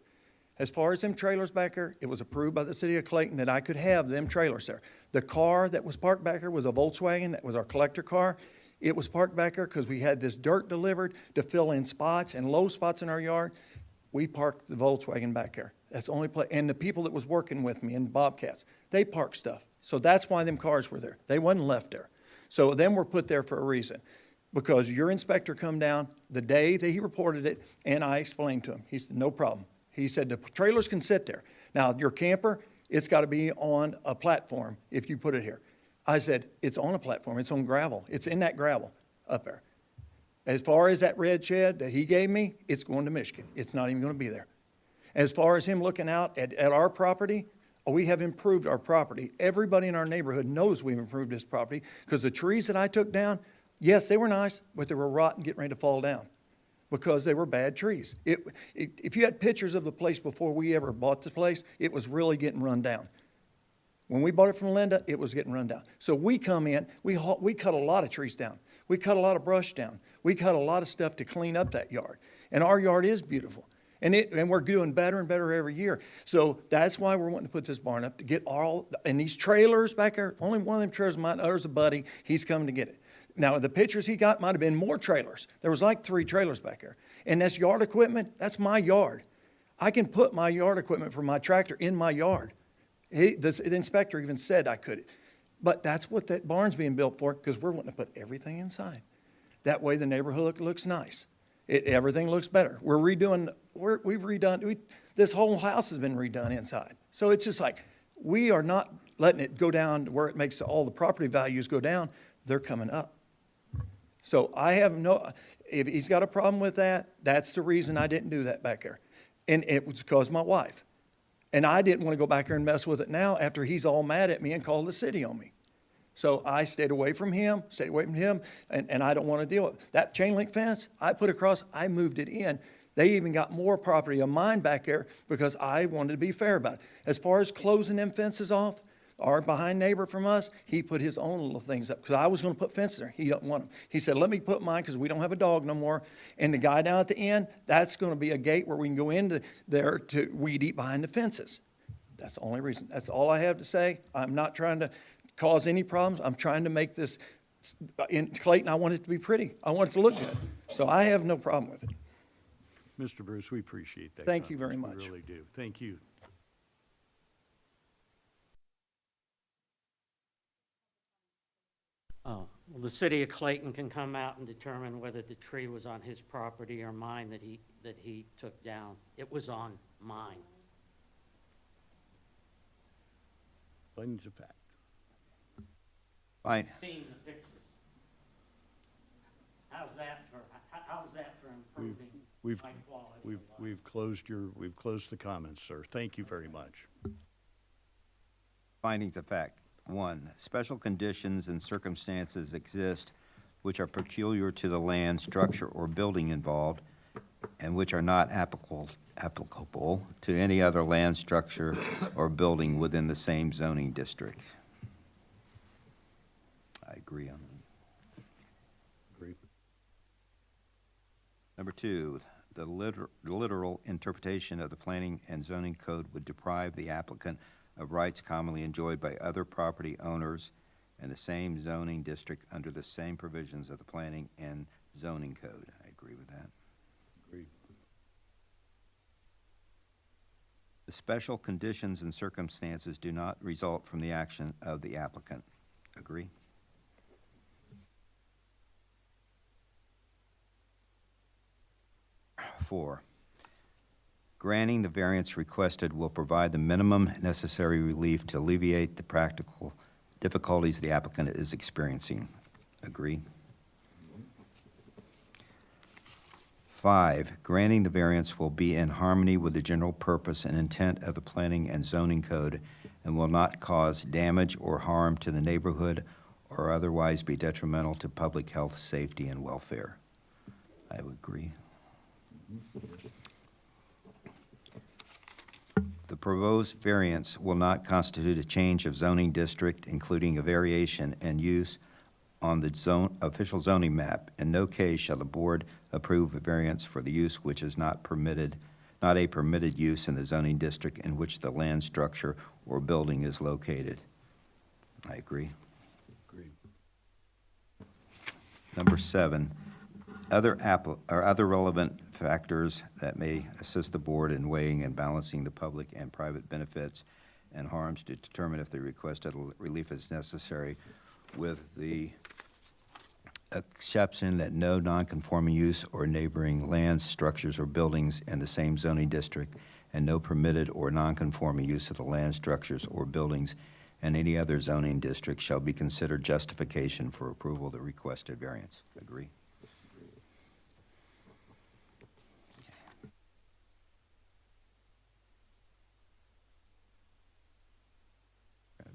[SPEAKER 6] As far as them trailers back there, it was approved by the city of Clayton that I could have them trailers there. The car that was parked back there was a Volkswagen, that was our collector car. It was parked back there because we had this dirt delivered to fill in spots and low spots in our yard. We parked the Volkswagen back there. That's the only place, and the people that was working with me in Bobcats, they parked stuff. So that's why them cars were there. They wasn't left there. So them were put there for a reason. Because your inspector come down the day that he reported it, and I explained to him. He said, no problem. He said, the trailers can sit there. Now, your camper, it's got to be on a platform if you put it here. I said, it's on a platform. It's on gravel. It's in that gravel up there. As far as that red shed that he gave me, it's going to Michigan. It's not even going to be there. As far as him looking out at our property, we have improved our property. Everybody in our neighborhood knows we've improved this property because the trees that I took down, yes, they were nice, but they were rotten, getting ready to fall down because they were bad trees. If you had pictures of the place before we ever bought the place, it was really getting run down. When we bought it from Linda, it was getting run down. So we come in, we cut a lot of trees down. We cut a lot of brush down. We cut a lot of stuff to clean up that yard. And our yard is beautiful. And we're doing better and better every year. So that's why we're wanting to put this barn up, to get and these trailers back there, only one of them trailers of mine, there's a buddy, he's coming to get it. Now, the pictures he got might have been more trailers. There was like 3 trailers back there. And that's yard equipment, that's my yard. I can put my yard equipment for my tractor in my yard. The inspector even said I could. But that's what that barn's being built for, because we're wanting to put everything inside. That way the neighborhood looks nice. Everything looks better. We've redone, this whole house has been redone inside. So it's just like, we are not letting it go down to where it makes all the property values go down. They're coming up. So I have if he's got a problem with that, that's the reason I didn't do that back there. And it was because of my wife. And I didn't want to go back there and mess with it now after he's all mad at me and called the city on me. So I stayed away from him, and I don't want to deal with it. That chain link fence I put across, I moved it in. They even got more property of mine back there because I wanted to be fair about it. As far as closing them fences off, our behind neighbor from us, he put his own little things up because I was going to put fences there. He doesn't want them. He said, let me put mine because we don't have a dog no more. And the guy down at the end, that's going to be a gate where we can go into there to weed eat behind the fences. That's the only reason. That's all I have to say. I'm not trying to cause any problems. I'm trying to make this In Clayton, I want it to be pretty. I want it to look good. So I have no problem with it.
[SPEAKER 1] Mr. Bruce, we appreciate that.
[SPEAKER 6] Thank you
[SPEAKER 1] comments.
[SPEAKER 6] very much.
[SPEAKER 1] We really do. Thank you.
[SPEAKER 7] Oh, well, the city of Clayton can come out and determine whether the tree was on his property or mine that he took down. It was on mine.
[SPEAKER 1] Findings of fact.
[SPEAKER 5] Fine.
[SPEAKER 7] Seen the pictures. How's that for improving
[SPEAKER 1] We've,
[SPEAKER 7] my quality of life?
[SPEAKER 1] we've closed the comments, sir. Thank you very much.
[SPEAKER 5] Findings of fact. 1, special conditions and circumstances exist which are peculiar to the land, structure, or building involved, and which are not applicable to any other land, structure, or building within the same zoning district. I agree on that.
[SPEAKER 1] Agree.
[SPEAKER 5] Number 2, the literal interpretation of the planning and zoning code would deprive the applicant of rights commonly enjoyed by other property owners in the same zoning district under the same provisions of the planning and zoning code. I agree with that.
[SPEAKER 1] Agreed.
[SPEAKER 5] The special conditions and circumstances do not result from the action of the applicant. Agree? Four, granting the variance requested will provide the minimum necessary relief to alleviate the practical difficulties the applicant is experiencing. Agree? 5, granting the variance will be in harmony with the general purpose and intent of the planning and zoning code and will not cause damage or harm to the neighborhood or otherwise be detrimental to public health, safety, and welfare. I would agree. The proposed variance will not constitute a change of zoning district, including a variation in use on the official zoning map. In no case shall the board approve a variance for the use which is not a permitted use in the zoning district in which the land, structure, or building is located. I agree.
[SPEAKER 1] Agreed.
[SPEAKER 5] Number 7, other relevant factors that may assist the board in weighing and balancing the public and private benefits and harms to determine if the requested relief is necessary, with the exception that no nonconforming use or neighboring lands, structures, or buildings in the same zoning district, and no permitted or nonconforming use of the land, structures, or buildings in any other zoning district shall be considered justification for approval of the requested variance. Agree?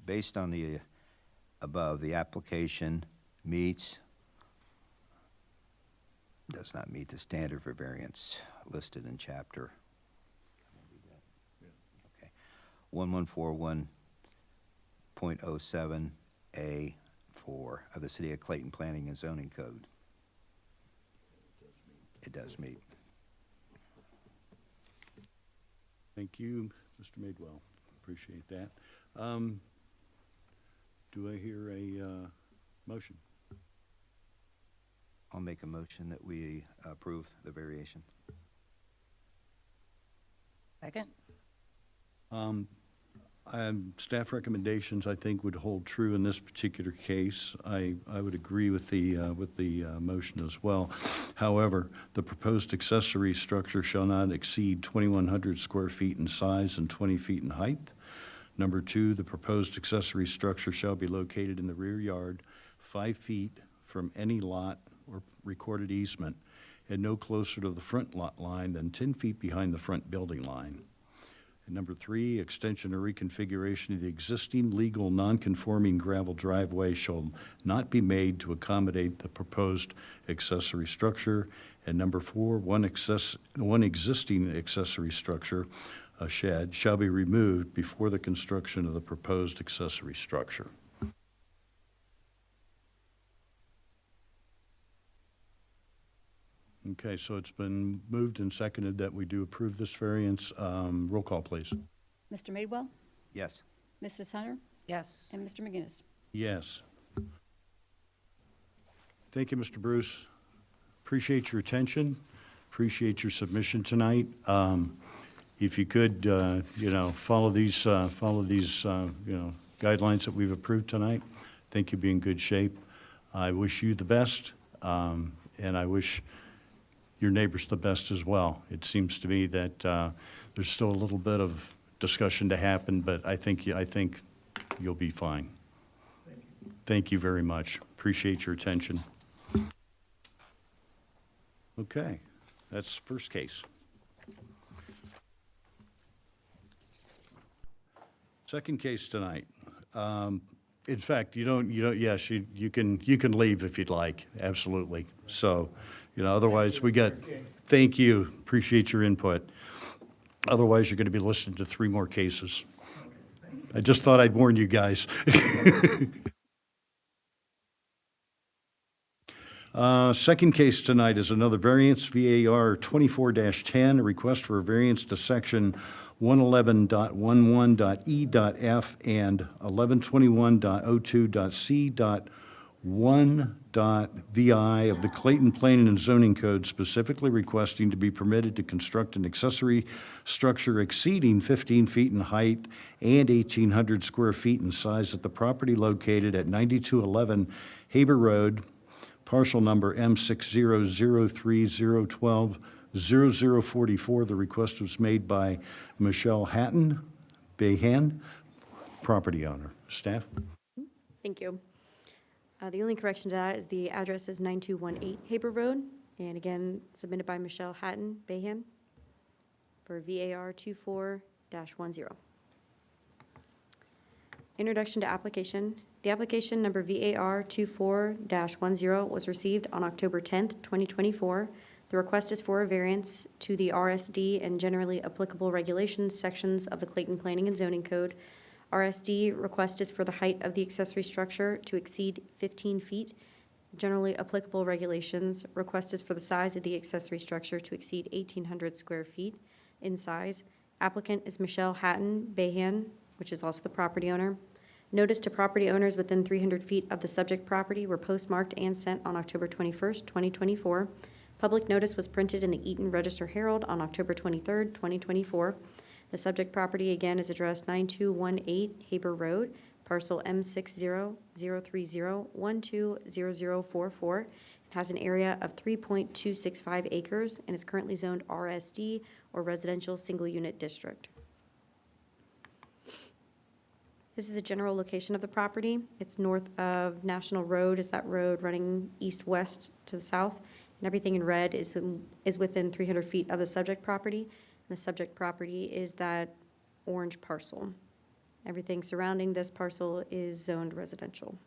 [SPEAKER 5] Based on the above, the application does not meet the standard for variance listed in chapter 1141.07A4 of the City of Clayton Planning and Zoning Code. It does meet.
[SPEAKER 1] Thank you, Mr. Madewell. Appreciate that. Do I hear a motion?
[SPEAKER 5] I'll make a motion that we approve the variation.
[SPEAKER 3] Second?
[SPEAKER 1] Staff recommendations, I think, would hold true in this particular case. I would agree with the motion as well. However, the proposed accessory structure shall not exceed 2,100 square feet in size and 20 feet in height. Number 2, the proposed accessory structure shall be located in the rear yard, 5 feet from any lot or recorded easement, and no closer to the front lot line than 10 feet behind the front building line. And number 3, extension or reconfiguration of the existing legal non-conforming gravel driveway shall not be made to accommodate the proposed accessory structure. And number 4, one existing accessory structure, a shed, shall be removed before the construction of the proposed accessory structure. Okay, so it's been moved and seconded that we do approve this variance. Roll call, please.
[SPEAKER 2] Mr. Madewell,
[SPEAKER 5] Yes.
[SPEAKER 2] Mrs. Hunter,
[SPEAKER 3] Yes.
[SPEAKER 2] and Mr. McGinnis.
[SPEAKER 1] Yes. Thank you, Mr. Bruce. Appreciate your attention, appreciate your submission tonight. If you could, follow these, guidelines that we've approved tonight, I think you'll be in good shape. I wish you the best, and I wish your neighbors the best as well. It seems to me that there's still a little bit of discussion to happen, but I think you'll be fine. Thank you very much. Appreciate your attention. Okay, that's the first case. Second case tonight. In fact, yes, you can leave if you'd like, absolutely. So, otherwise thank you, appreciate your input. Otherwise, you're going to be listening to 3 more cases. I just thought I'd warn you guys. Second case tonight is another variance, VAR 24-10, a request for a variance to section 111.11.E.F and 1121.02.C.1.VI of the Clayton Planning and Zoning Code, specifically requesting to be permitted to construct an accessory structure exceeding 15 feet in height and 1,800 square feet in size at the property located at 9211 Haber Road, parcel number M600301200044. The request was made by Michelle Behan, property owner. Staff?
[SPEAKER 4] Thank you. The only correction to that is the address is 9218 Haber Road, and again, submitted by Michelle Behan for VAR 24-10. Introduction to application. The application number VAR 24-10 was received on October 10th, 2024. The request is for a variance to the RSD and generally applicable regulations sections of the Clayton Planning and Zoning Code. RSD request is for the height of the accessory structure to exceed 15 feet. Generally applicable regulations request is for the size of the accessory structure to exceed 1,800 square feet in size. Applicant is Michelle Behan, which is also the property owner. Notice to property owners within 300 feet of the subject property were postmarked and sent on October 21st, 2024. Public notice was printed in the Eaton Register Herald on October 23rd, 2024. The subject property again is addressed 9218 Haber Road, parcel M60,030,120044. It has an area of 3.265 acres and is currently zoned RSD, or Residential Single Unit District. This is a general location of the property. It's north of National Road, is that road running east-west to the south. And everything in red is within 300 feet of the subject property. And the subject property is that orange parcel. Everything surrounding this parcel is zoned residential.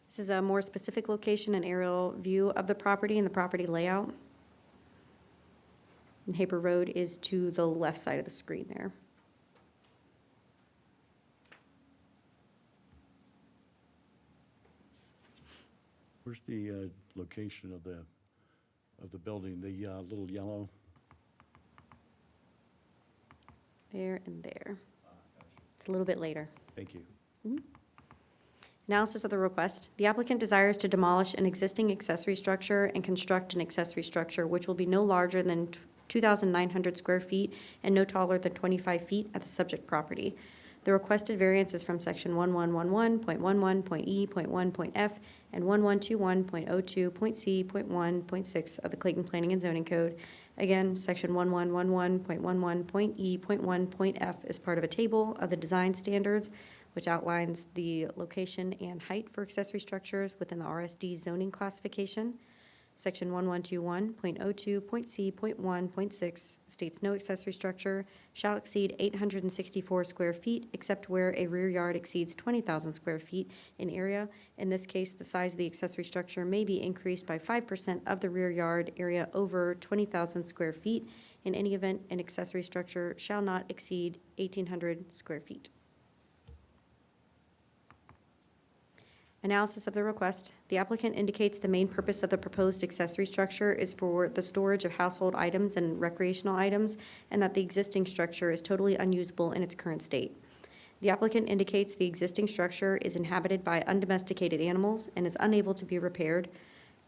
[SPEAKER 4] This is a more specific location and aerial view of the property and the property layout. And Haber Road is to the left side of the screen there.
[SPEAKER 1] Where's the location of the building, the little yellow?
[SPEAKER 4] There and there. It's a little bit later.
[SPEAKER 1] Thank you.
[SPEAKER 4] Analysis of the request. The applicant desires to demolish an existing accessory structure and construct an accessory structure which will be no larger than 2,900 square feet and no taller than 25 feet at the subject property. The requested variance is from section 1111.11.E.1.F and 1121.02.C.1.6 of the Clayton Planning and Zoning Code. Again, section 1111.11.E.1.F is part of a table of the design standards, which outlines the location and height for accessory structures within the RSD zoning classification. Section 1121.02.C.1.6 states no accessory structure shall exceed 864 square feet except where a rear yard exceeds 20,000 square feet in area. In this case, the size of the accessory structure may be increased by 5% of the rear yard area over 20,000 square feet. In any event, an accessory structure shall not exceed 1,800 square feet. Analysis of the request. The applicant indicates the main purpose of the proposed accessory structure is for the storage of household items and recreational items, and that the existing structure is totally unusable in its current state. The applicant indicates the existing structure is inhabited by undomesticated animals and is unable to be repaired.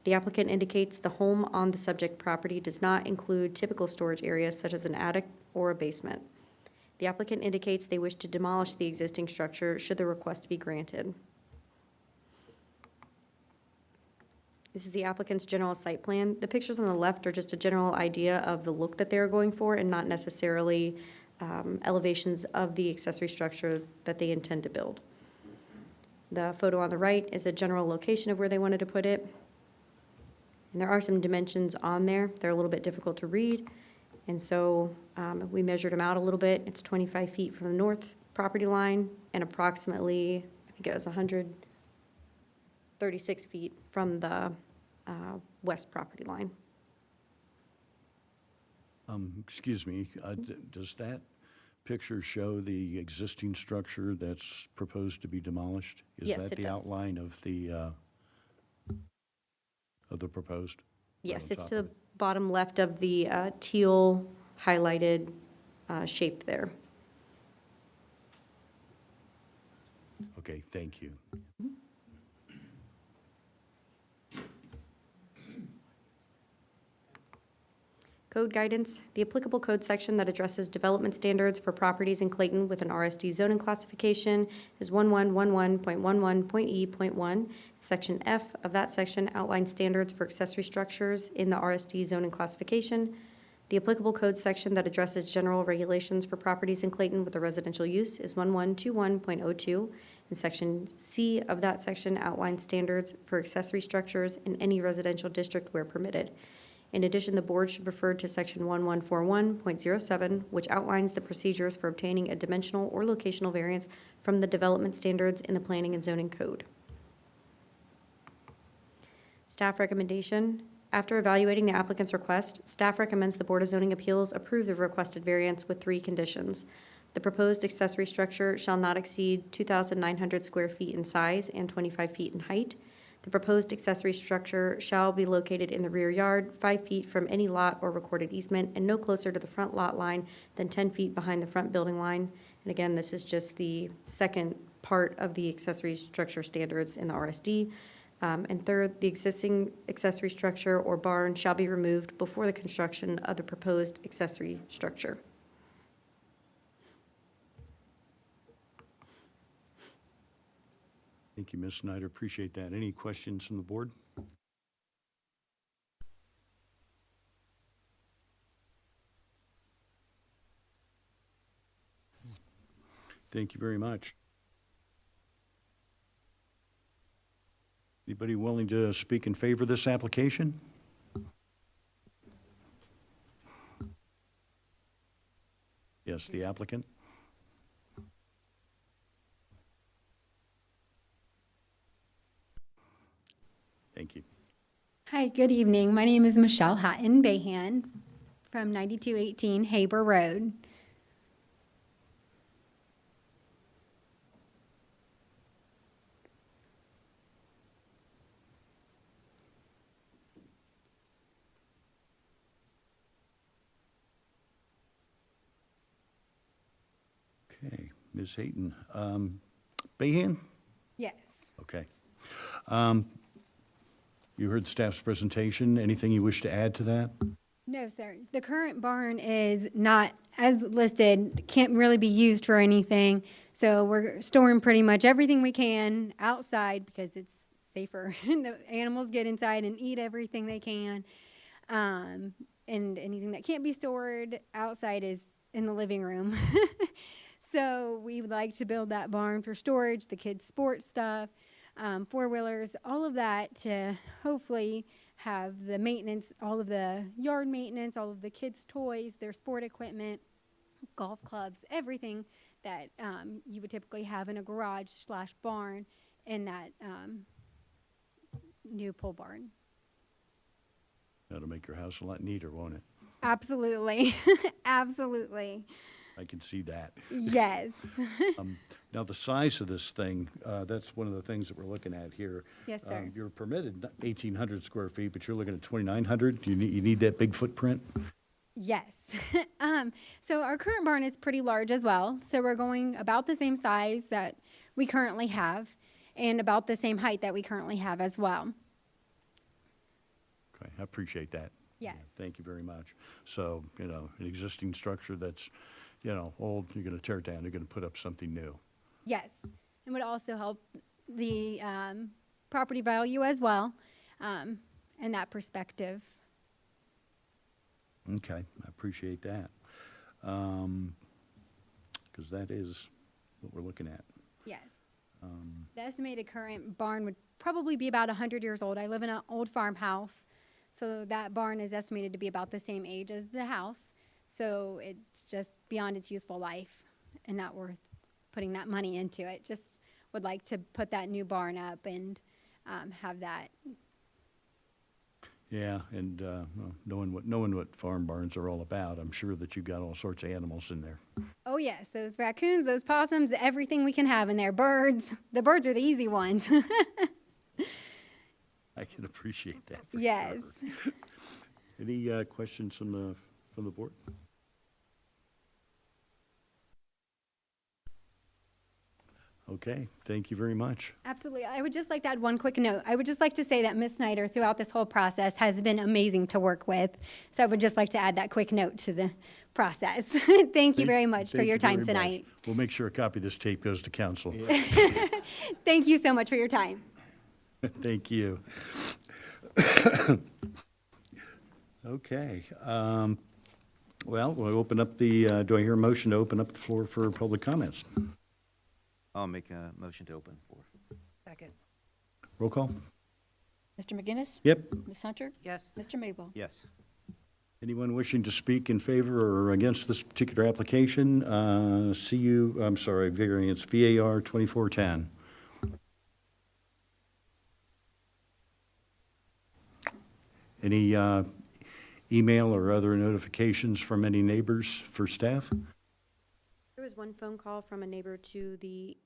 [SPEAKER 4] The applicant indicates the home on the subject property does not include typical storage areas such as an attic or a basement. The applicant indicates they wish to demolish the existing structure should the request be granted. This is the applicant's general site plan. The pictures on the left are just a general idea of the look that they're going for and not necessarily elevations of the accessory structure that they intend to build. The photo on the right is a general location of where they wanted to put it. And there are some dimensions on there. They're a little bit difficult to read. And so we measured them out a little bit. It's 25 feet from the north property line and approximately, I think it was 136 feet from the west property line.
[SPEAKER 1] Excuse me, does that picture show the existing structure that's proposed to be demolished?
[SPEAKER 4] Yes,
[SPEAKER 1] Is that
[SPEAKER 4] it
[SPEAKER 1] the
[SPEAKER 4] does.
[SPEAKER 1] outline of the proposed? Right
[SPEAKER 4] Yes,
[SPEAKER 1] on
[SPEAKER 4] it's
[SPEAKER 1] top
[SPEAKER 4] to
[SPEAKER 1] of
[SPEAKER 4] the
[SPEAKER 1] it.
[SPEAKER 4] bottom left of the teal highlighted shape there.
[SPEAKER 1] Okay, thank you.
[SPEAKER 4] Code guidance. The applicable code section that addresses development standards for properties in Clayton with an RSD zoning classification is 1111.11.E.1. Section F of that section outlines standards for accessory structures in the RSD zoning classification. The applicable code section that addresses general regulations for properties in Clayton with a residential use is 1121.02. And Section C of that section outlines standards for accessory structures in any residential district where permitted. In addition, the board should refer to Section 1141.07, which outlines the procedures for obtaining a dimensional or locational variance from the development standards in the Planning and Zoning Code. Staff recommendation. After evaluating the applicant's request, staff recommends the Board of Zoning Appeals approve the requested variance with 3 conditions. The proposed accessory structure shall not exceed 2,900 square feet in size and 25 feet in height. The proposed accessory structure shall be located in the rear yard, 5 feet from any lot or recorded easement, and no closer to the front lot line than 10 feet behind the front building line. And again, this is just the second part of the accessory structure standards in the RSD. And third, the existing accessory structure or barn shall be removed before the construction of the proposed accessory structure.
[SPEAKER 1] Thank you, Ms. Snyder. Appreciate that. Any questions from the board? Thank you very much. Anybody willing to speak in favor of this application? Yes, the applicant. Thank you.
[SPEAKER 10] Hi, good evening. My name is Michelle Hatton Bayhan from 9218 Haber Road.
[SPEAKER 1] Okay, Ms. Hayton. Bayhan?
[SPEAKER 10] Yes.
[SPEAKER 1] Okay. You heard staff's presentation. Anything you wish to add to that?
[SPEAKER 10] No, sir. The current barn is not, as listed, can't really be used for anything. So we're storing pretty much everything we can outside because it's safer. The animals get inside and eat everything they can. And anything that can't be stored outside is in the living room. So we would like to build that barn for storage, the kids' sports stuff, four-wheelers, all of that to hopefully have the maintenance, all of the yard maintenance, all of the kids' toys, their sport equipment, golf clubs, everything that you would typically have in a garage/barn in that new pole barn.
[SPEAKER 1] That'll make your house a lot neater, won't it?
[SPEAKER 10] Absolutely. Absolutely.
[SPEAKER 1] I can see that.
[SPEAKER 10] Yes.
[SPEAKER 1] Now, the size of this thing, that's one of the things that we're looking at here.
[SPEAKER 10] Yes, sir.
[SPEAKER 1] You're permitted 1,800 square feet, but you're looking at 2,900. You need that big footprint?
[SPEAKER 10] Yes. So our current barn is pretty large as well. So we're going about the same size that we currently have and about the same height that we currently have as well.
[SPEAKER 1] Okay, I appreciate that.
[SPEAKER 10] Yes.
[SPEAKER 1] Thank you very much. So, an existing structure that's, old, you're going to tear it down, you're going to put up something new.
[SPEAKER 10] Yes. And would also help the property value as well in that perspective.
[SPEAKER 1] Okay, I appreciate that. Because that is what we're looking at.
[SPEAKER 10] Yes. The estimated current barn would probably be about 100 years old. I live in an old farmhouse, so that barn is estimated to be about the same age as the house. So it's just beyond its useful life and not worth putting that money into it. Just would like to put that new barn up and have that.
[SPEAKER 1] Yeah, and knowing what farm barns are all about, I'm sure that you've got all sorts of animals in there.
[SPEAKER 10] Oh yes, those raccoons, those possums, everything we can have in there. Birds. The birds are the easy ones.
[SPEAKER 1] I can appreciate that. For
[SPEAKER 10] Yes.
[SPEAKER 1] sure. Any questions from the board? Okay, thank you very much.
[SPEAKER 10] Absolutely. I would just like to add one quick note. I would just like to say that Ms. Snyder, throughout this whole process, has been amazing to work with. So I would just like to add that quick note to the process. Thank you very much for
[SPEAKER 1] Thank
[SPEAKER 10] your
[SPEAKER 1] you
[SPEAKER 10] time
[SPEAKER 1] very much.
[SPEAKER 10] tonight.
[SPEAKER 1] We'll make sure a copy of this tape goes to council.
[SPEAKER 10] Thank you so much for your time.
[SPEAKER 1] Thank you. Okay. Well, we'll open up do I hear a motion to open up the floor for public comments?
[SPEAKER 5] I'll make a motion to open for.
[SPEAKER 3] Second.
[SPEAKER 1] Roll call?
[SPEAKER 2] Mr. McGinnis?
[SPEAKER 1] Yep.
[SPEAKER 2] Ms. Hunter?
[SPEAKER 3] Yes.
[SPEAKER 2] Mr. Madewell?
[SPEAKER 5] Yes.
[SPEAKER 1] Anyone wishing to speak in favor or against this particular application? Variance VAR 2410. Any email or other notifications from any neighbors for staff?
[SPEAKER 4] There was one phone call from a neighbor to the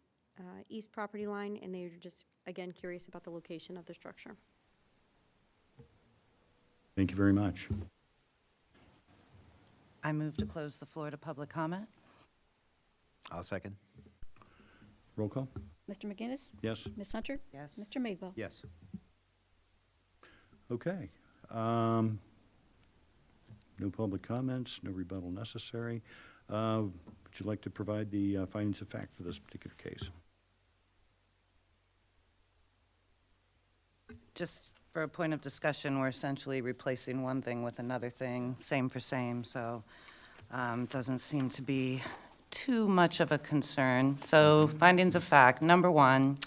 [SPEAKER 4] east property line, and they were just, again, curious about the location of the structure.
[SPEAKER 1] Thank you very much.
[SPEAKER 3] I move to close the floor to public comment.
[SPEAKER 5] I'll second.
[SPEAKER 1] Roll call?
[SPEAKER 2] Mr. McGinnis?
[SPEAKER 1] Yes?
[SPEAKER 2] Ms. Hunter?
[SPEAKER 3] Yes.
[SPEAKER 2] Mr. Madewell?
[SPEAKER 5] Yes.
[SPEAKER 1] Okay. No public comments, no rebuttal necessary. Would you like to provide the findings of fact for this particular case?
[SPEAKER 3] Just for a point of discussion, we're essentially replacing one thing with another thing, same for same, so doesn't seem to be too much of a concern. So findings of fact, number one,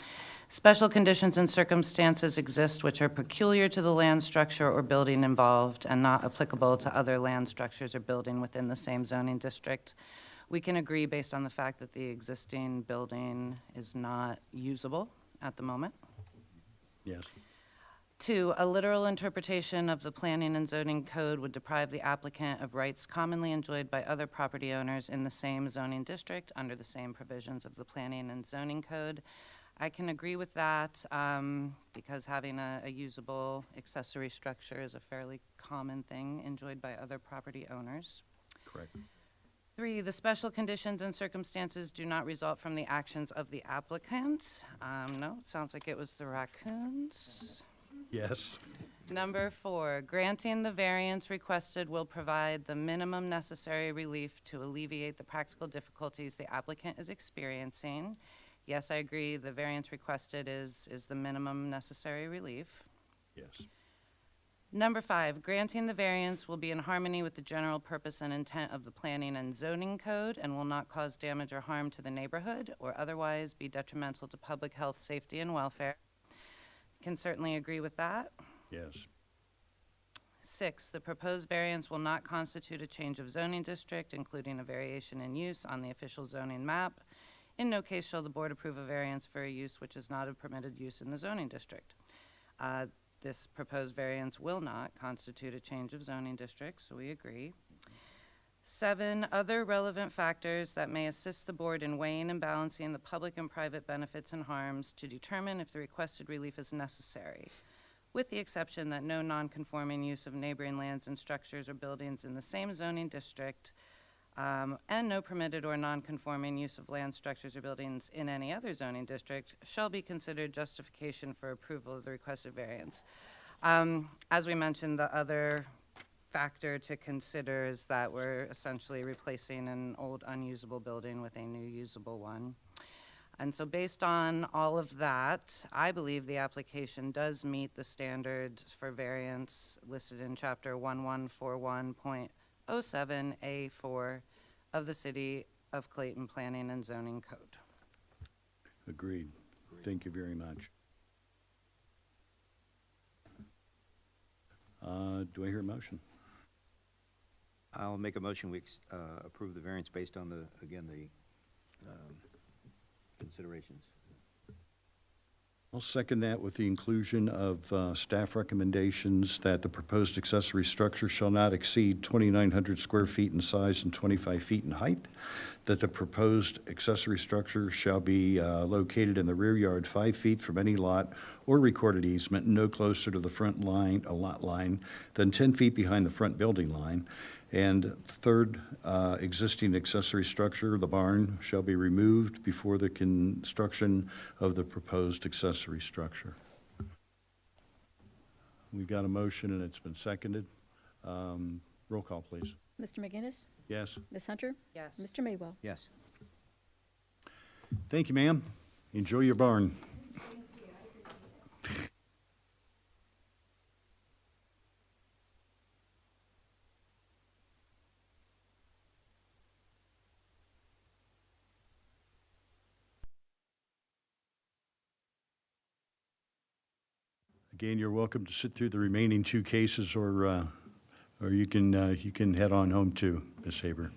[SPEAKER 3] special conditions and circumstances exist which are peculiar to the land structure or building involved and not applicable to other land structures or building within the same zoning district. We can agree based on the fact that the existing building is not usable at the moment.
[SPEAKER 1] Yes.
[SPEAKER 3] Two, a literal interpretation of the planning and zoning code would deprive the applicant of rights commonly enjoyed by other property owners in the same zoning district under the same provisions of the planning and zoning code. I can agree with that because having a usable accessory structure is a fairly common thing enjoyed by other property owners.
[SPEAKER 1] Correct.
[SPEAKER 3] Three, the special conditions and circumstances do not result from the actions of the applicant. No, it sounds like it was the raccoons.
[SPEAKER 1] Yes.
[SPEAKER 3] Number four, granting the variance requested will provide the minimum necessary relief to alleviate the practical difficulties the applicant is experiencing. Yes, I agree, the variance requested is the minimum necessary relief.
[SPEAKER 1] Yes.
[SPEAKER 3] Number five, granting the variance will be in harmony with the general purpose and intent of the planning and zoning code and will not cause damage or harm to the neighborhood or otherwise be detrimental to public health, safety, and welfare. Can certainly agree with that.
[SPEAKER 1] Yes.
[SPEAKER 3] Six, the proposed variance will not constitute a change of zoning district, including a variation in use on the official zoning map. In no case shall the board approve a variance for a use which is not a permitted use in the zoning district. This proposed variance will not constitute a change of zoning district, so we agree. 7, other relevant factors that may assist the board in weighing and balancing the public and private benefits and harms to determine if the requested relief is necessary, with the exception that no nonconforming use of neighboring lands and structures or buildings in the same zoning district, and no permitted or nonconforming use of land, structures, or buildings in any other zoning district shall be considered justification for approval of the requested variance. As we mentioned, the other factor to consider is that we're essentially replacing an old unusable building with a new usable one. And so based on all of that, I believe the application does meet the standards for variance listed in chapter 1141.07A4 of the City of Clayton Planning and Zoning Code.
[SPEAKER 1] Agreed. Thank you very much. Do I hear a motion?
[SPEAKER 5] I'll make a motion, we approve the variance based on the considerations.
[SPEAKER 1] I'll second that with the inclusion of staff recommendations that the proposed accessory structure shall not exceed 2,900 square feet in size and 25 feet in height, that the proposed accessory structure shall be located in the rear yard 5 feet from any lot or recorded easement, no closer to the front line, a lot line, than 10 feet behind the front building line. And third, existing accessory structure, the barn, shall be removed before the construction of the proposed accessory structure. We've got a motion and it's been seconded. Roll call, please.
[SPEAKER 2] Mr. McGinnis?
[SPEAKER 1] Yes.
[SPEAKER 2] Ms. Hunter?
[SPEAKER 3] Yes.
[SPEAKER 2] Mr. Madewell?
[SPEAKER 5] Yes.
[SPEAKER 1] Thank you, ma'am. Enjoy your barn. Again, you're welcome to sit through the remaining two cases, or you can head on home too, Ms. Haber.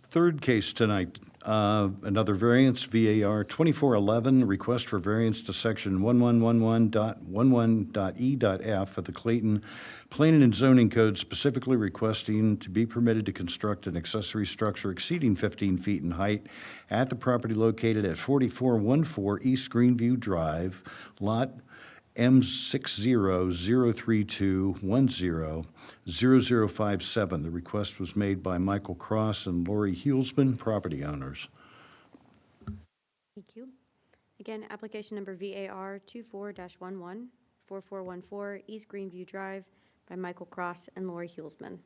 [SPEAKER 1] Third case tonight, another variance, VAR 2411, request for variance to section 1111.11.E.F of the Clayton Planning and Zoning Code, specifically requesting to be permitted to construct an accessory structure exceeding 15 feet in height at the property located at 4414 East Greenview Drive, lot M600321000057. The request was made by Michael Cross and Lori Hulsman, property owners.
[SPEAKER 4] Thank you. Again, application number VAR 24-11, 4414 East Greenview Drive by Michael Cross and Lori Hulsman.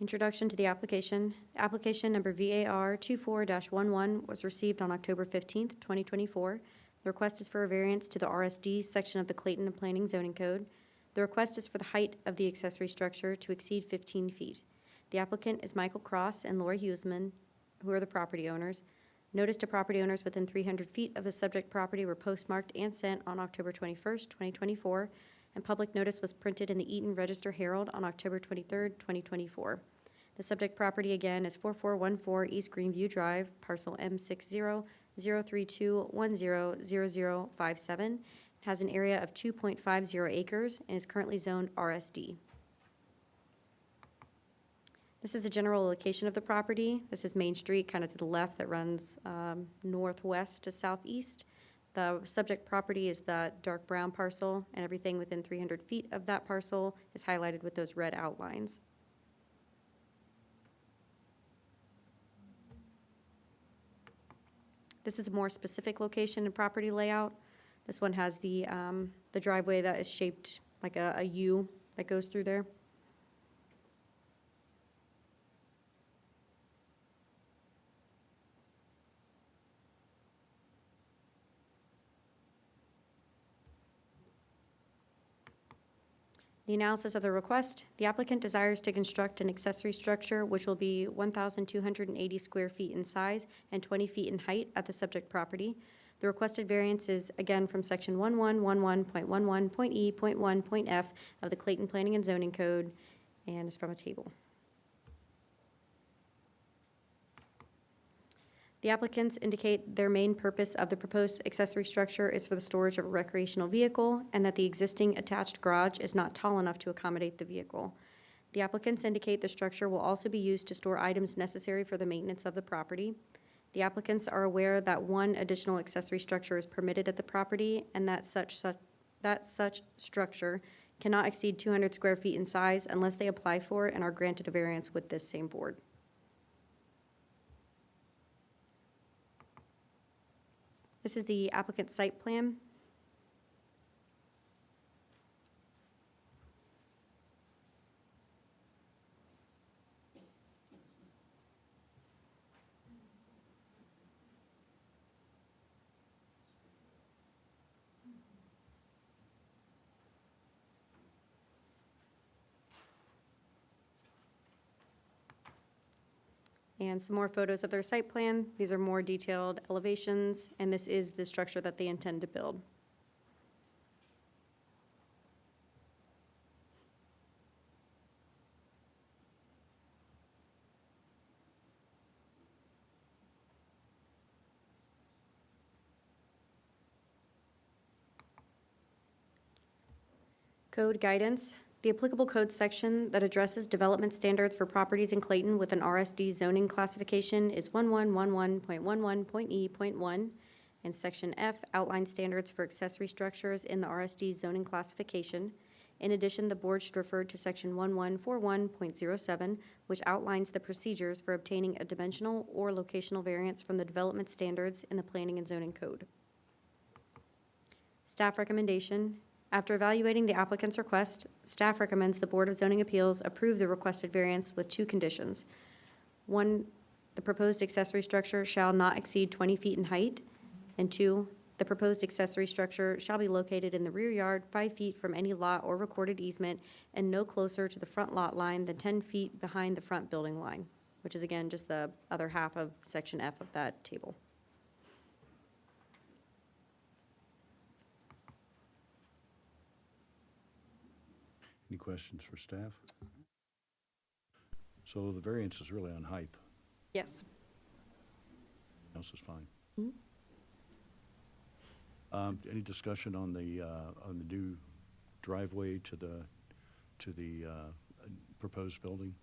[SPEAKER 4] Introduction to the application. Application number VAR 24-11 was received on October 15th, 2024. The request is for a variance to the RSD section of the Clayton Planning Zoning Code. The request is for the height of the accessory structure to exceed 15 feet. The applicant is Michael Cross and Lori Hulsman, who are the property owners. Notice to property owners within 300 feet of the subject property were postmarked and sent on October 21st, 2024, and public notice was printed in the Eaton Register Herald on October 23rd, 2024. The subject property again is 4414 East Greenview Drive, parcel M600321000057. It has an area of 2.50 acres and is currently zoned RSD. This is a general location of the property. This is Main Street, kind of to the left, that runs northwest to southeast. The subject property is the dark brown parcel, and everything within 300 feet of that parcel is highlighted with those red outlines. This is a more specific location and property layout. This one has the driveway that is shaped like a U that goes through there. The analysis of the request: the applicant desires to construct an accessory structure which will be 1,280 square feet in size and 20 feet in height at the subject property. The requested variance is, again, from section 1111.11.E.1.F of the Clayton Planning and Zoning Code, and is from a table. The applicants indicate their main purpose of the proposed accessory structure is for the storage of a recreational vehicle and that the existing attached garage is not tall enough to accommodate the vehicle. The applicants indicate the structure will also be used to store items necessary for the maintenance of the property. The applicants are aware that one additional accessory structure is permitted at the property and that such structure cannot exceed 200 square feet in size unless they apply for and are granted a variance with this same board. This is the applicant's site plan. And some more photos of their site plan. These are more detailed elevations, and this is the structure that they intend to build. Code guidance. The applicable code section that addresses development standards for properties in Clayton with an RSD zoning classification is 1111.11.E.1, and Section F outlines standards for accessory structures in the RSD zoning classification. In addition, the board should refer to Section 1141.07, which outlines the procedures for obtaining a dimensional or locational variance from the development standards in the Planning and Zoning Code. Staff recommendation. After evaluating the applicant's request, staff recommends the Board of Zoning Appeals approve the requested variance with two conditions. One, the proposed accessory structure shall not exceed 20 feet in height. And two, the proposed accessory structure shall be located in the rear yard 5 feet from any lot or recorded easement and no closer to the front lot line than 10 feet behind the front building line, which is again just the other half of Section F of that table.
[SPEAKER 1] Any questions for staff? So the variance is really on height.
[SPEAKER 4] Yes.
[SPEAKER 1] Else is fine.
[SPEAKER 4] Mhm.
[SPEAKER 1] Any discussion on the new driveway to the proposed building?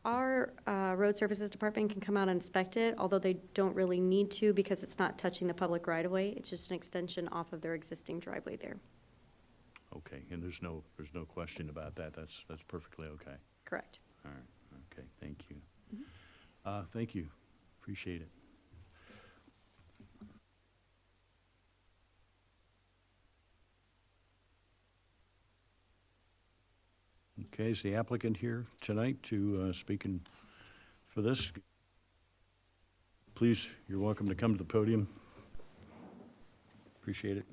[SPEAKER 4] Our road services department can come out and inspect it, although they don't really need to because it's not touching the public right-of-way. It's just an extension off of their existing driveway there.
[SPEAKER 1] Okay, and there's no question about that. That's perfectly okay.
[SPEAKER 4] Correct.
[SPEAKER 1] All right, okay, thank you. Thank you, appreciate it. Okay, is the applicant here tonight to speak for this? Please, you're welcome to come to the podium. Appreciate it.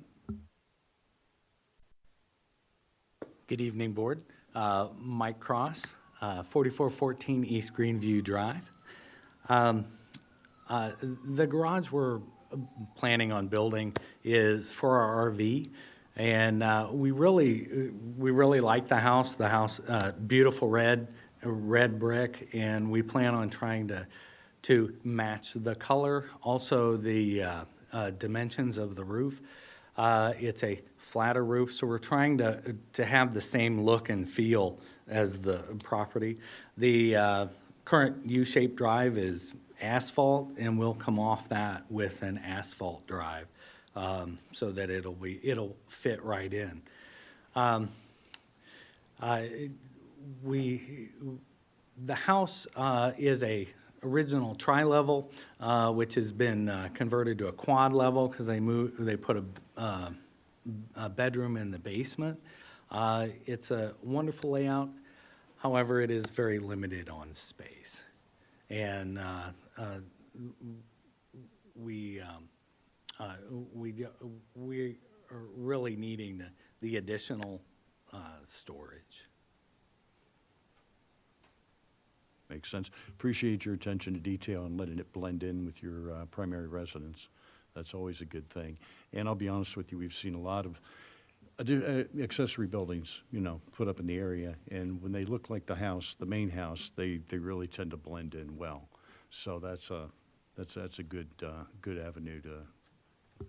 [SPEAKER 11] Good evening, Board. Mike Cross, 4414 East Greenview Drive. The garage we're planning on building is for our RV, and we really like the house. The house, beautiful red brick, and we plan on trying to match the color, also the dimensions of the roof. It's a flatter roof, so we're trying to have the same look and feel as the property. The current U-shaped drive is asphalt, and we'll come off that with an asphalt drive so that it'll fit right in. The house is a original tri-level, which has been converted to a quad level because they put a bedroom in the basement. It's a wonderful layout. However, it is very limited on space. And we are really needing the additional storage.
[SPEAKER 1] Makes sense. Appreciate your attention to detail and letting it blend in with your primary residence. That's always a good thing. And I'll be honest with you, we've seen a lot of accessory buildings, put up in the area, and when they look like the house, the main house, they really tend to blend in well. So that's That's a good, good avenue to,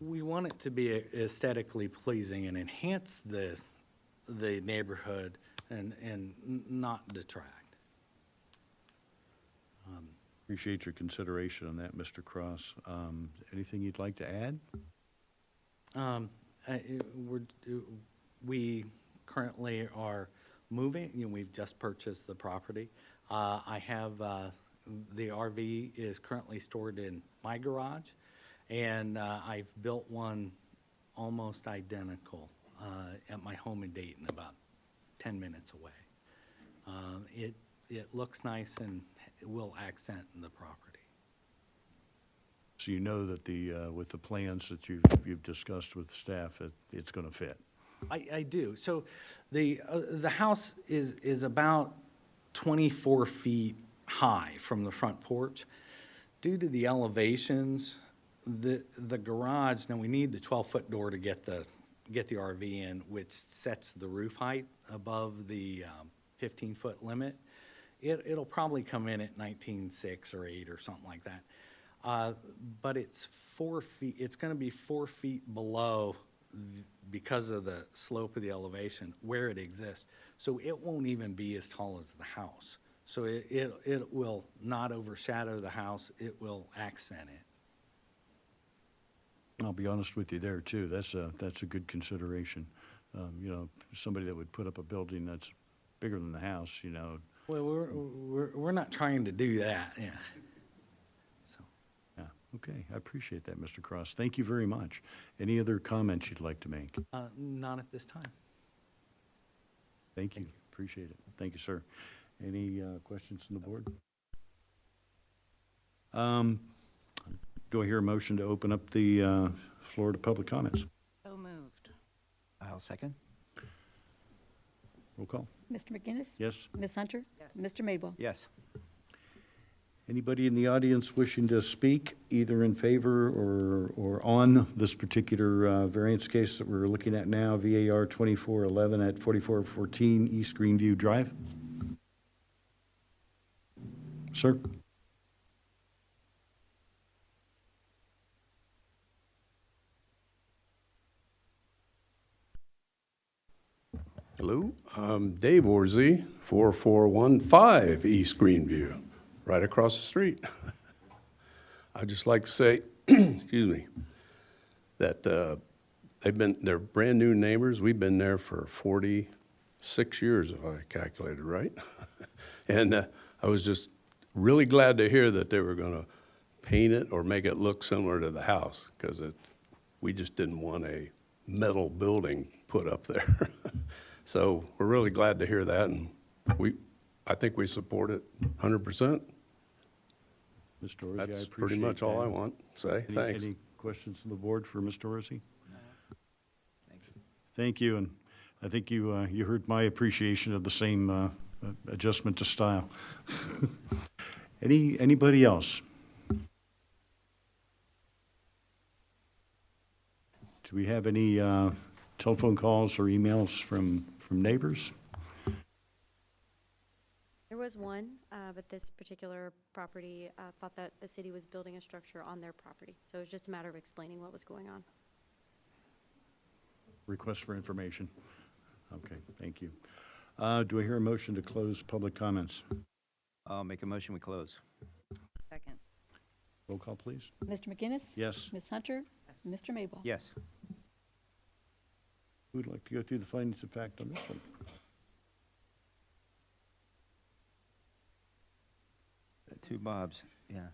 [SPEAKER 11] We want it to be aesthetically pleasing and enhance the neighborhood and not detract.
[SPEAKER 1] appreciate your consideration on that, Mr. Cross. Anything you'd like to add?
[SPEAKER 11] We currently are moving, we've just purchased the property. I have, the RV is currently stored in my garage, and I've built one almost identical at my home in Dayton, about 10 minutes away. It looks nice and it will accent the property.
[SPEAKER 1] So you know that with the plans that you've discussed with the staff, it's going to fit.
[SPEAKER 11] I do. So the house is about 24 feet high from the front porch. Due to the elevations, the garage, now we need the 12-foot door to get the RV in, which sets the roof height above the 15-foot limit. It'll probably come in at 19.6 or 8 or something like that. But it's 4 feet, it's going to be 4 feet below because of the slope of the elevation where it exists. So it won't even be as tall as the house. So it will not overshadow the house, it will accent it.
[SPEAKER 1] I'll be honest with you there, too. That's a good consideration. You know, somebody that would put up a building that's bigger than the house, you know.
[SPEAKER 11] Well, we're not trying to do that, yeah. So,
[SPEAKER 1] Yeah, okay. I appreciate that, Mr. Cross. Thank you very much. Any other comments you'd like to make?
[SPEAKER 11] not at this time.
[SPEAKER 1] Thank you. Appreciate it. Thank you, sir. Any questions from the board? Do I hear a motion to open up the floor to public comments?
[SPEAKER 3] So moved.
[SPEAKER 5] I'll second.
[SPEAKER 1] Roll call.
[SPEAKER 2] Mr. McGinnis?
[SPEAKER 1] Yes?
[SPEAKER 2] Ms. Hunter?
[SPEAKER 3] Yes.
[SPEAKER 2] Mr. Madewell?
[SPEAKER 5] Yes.
[SPEAKER 1] Anybody in the audience wishing to speak either in favor or on this particular variance case that we're looking at now, VAR 2411 at 4414 East Greenview Drive? Sir?
[SPEAKER 12] Hello, I'm Dave Orsey, 4415 East Greenview, right across the street. I'd just like to say, excuse me, that they're brand-new neighbors. We've been there for 46 years, if I calculated right. And I was just really glad to hear that they were going to paint it or make it look similar to the house, because we just didn't want a metal building put up there. So we're really glad to hear that, and I think we support it 100%.
[SPEAKER 1] Mr. Orsi, I
[SPEAKER 12] That's
[SPEAKER 1] appreciate
[SPEAKER 12] pretty much all
[SPEAKER 1] that.
[SPEAKER 12] I want to say. Thanks.
[SPEAKER 1] Any questions from the board for Mr. Orsi?
[SPEAKER 5] Thank you.
[SPEAKER 1] Thank you, and I think you heard my appreciation of the same adjustment to style. Anybody else? Do we have any telephone calls or emails from neighbors?
[SPEAKER 4] There was one, but this particular property thought that the city was building a structure on their property. So it was just a matter of explaining what was going on.
[SPEAKER 1] Request for information. Okay, thank you. Do I hear a motion to close public comments?
[SPEAKER 5] I'll make a motion, we close.
[SPEAKER 3] Second.
[SPEAKER 1] Roll call, please.
[SPEAKER 2] Mr. McGinnis?
[SPEAKER 1] Yes.
[SPEAKER 2] Ms. Hunter?
[SPEAKER 3] Yes.
[SPEAKER 2] Mr. Madewell?
[SPEAKER 5] Yes.
[SPEAKER 1] Who would like to go through the findings of fact on this one?
[SPEAKER 5] Two Bobs, yeah.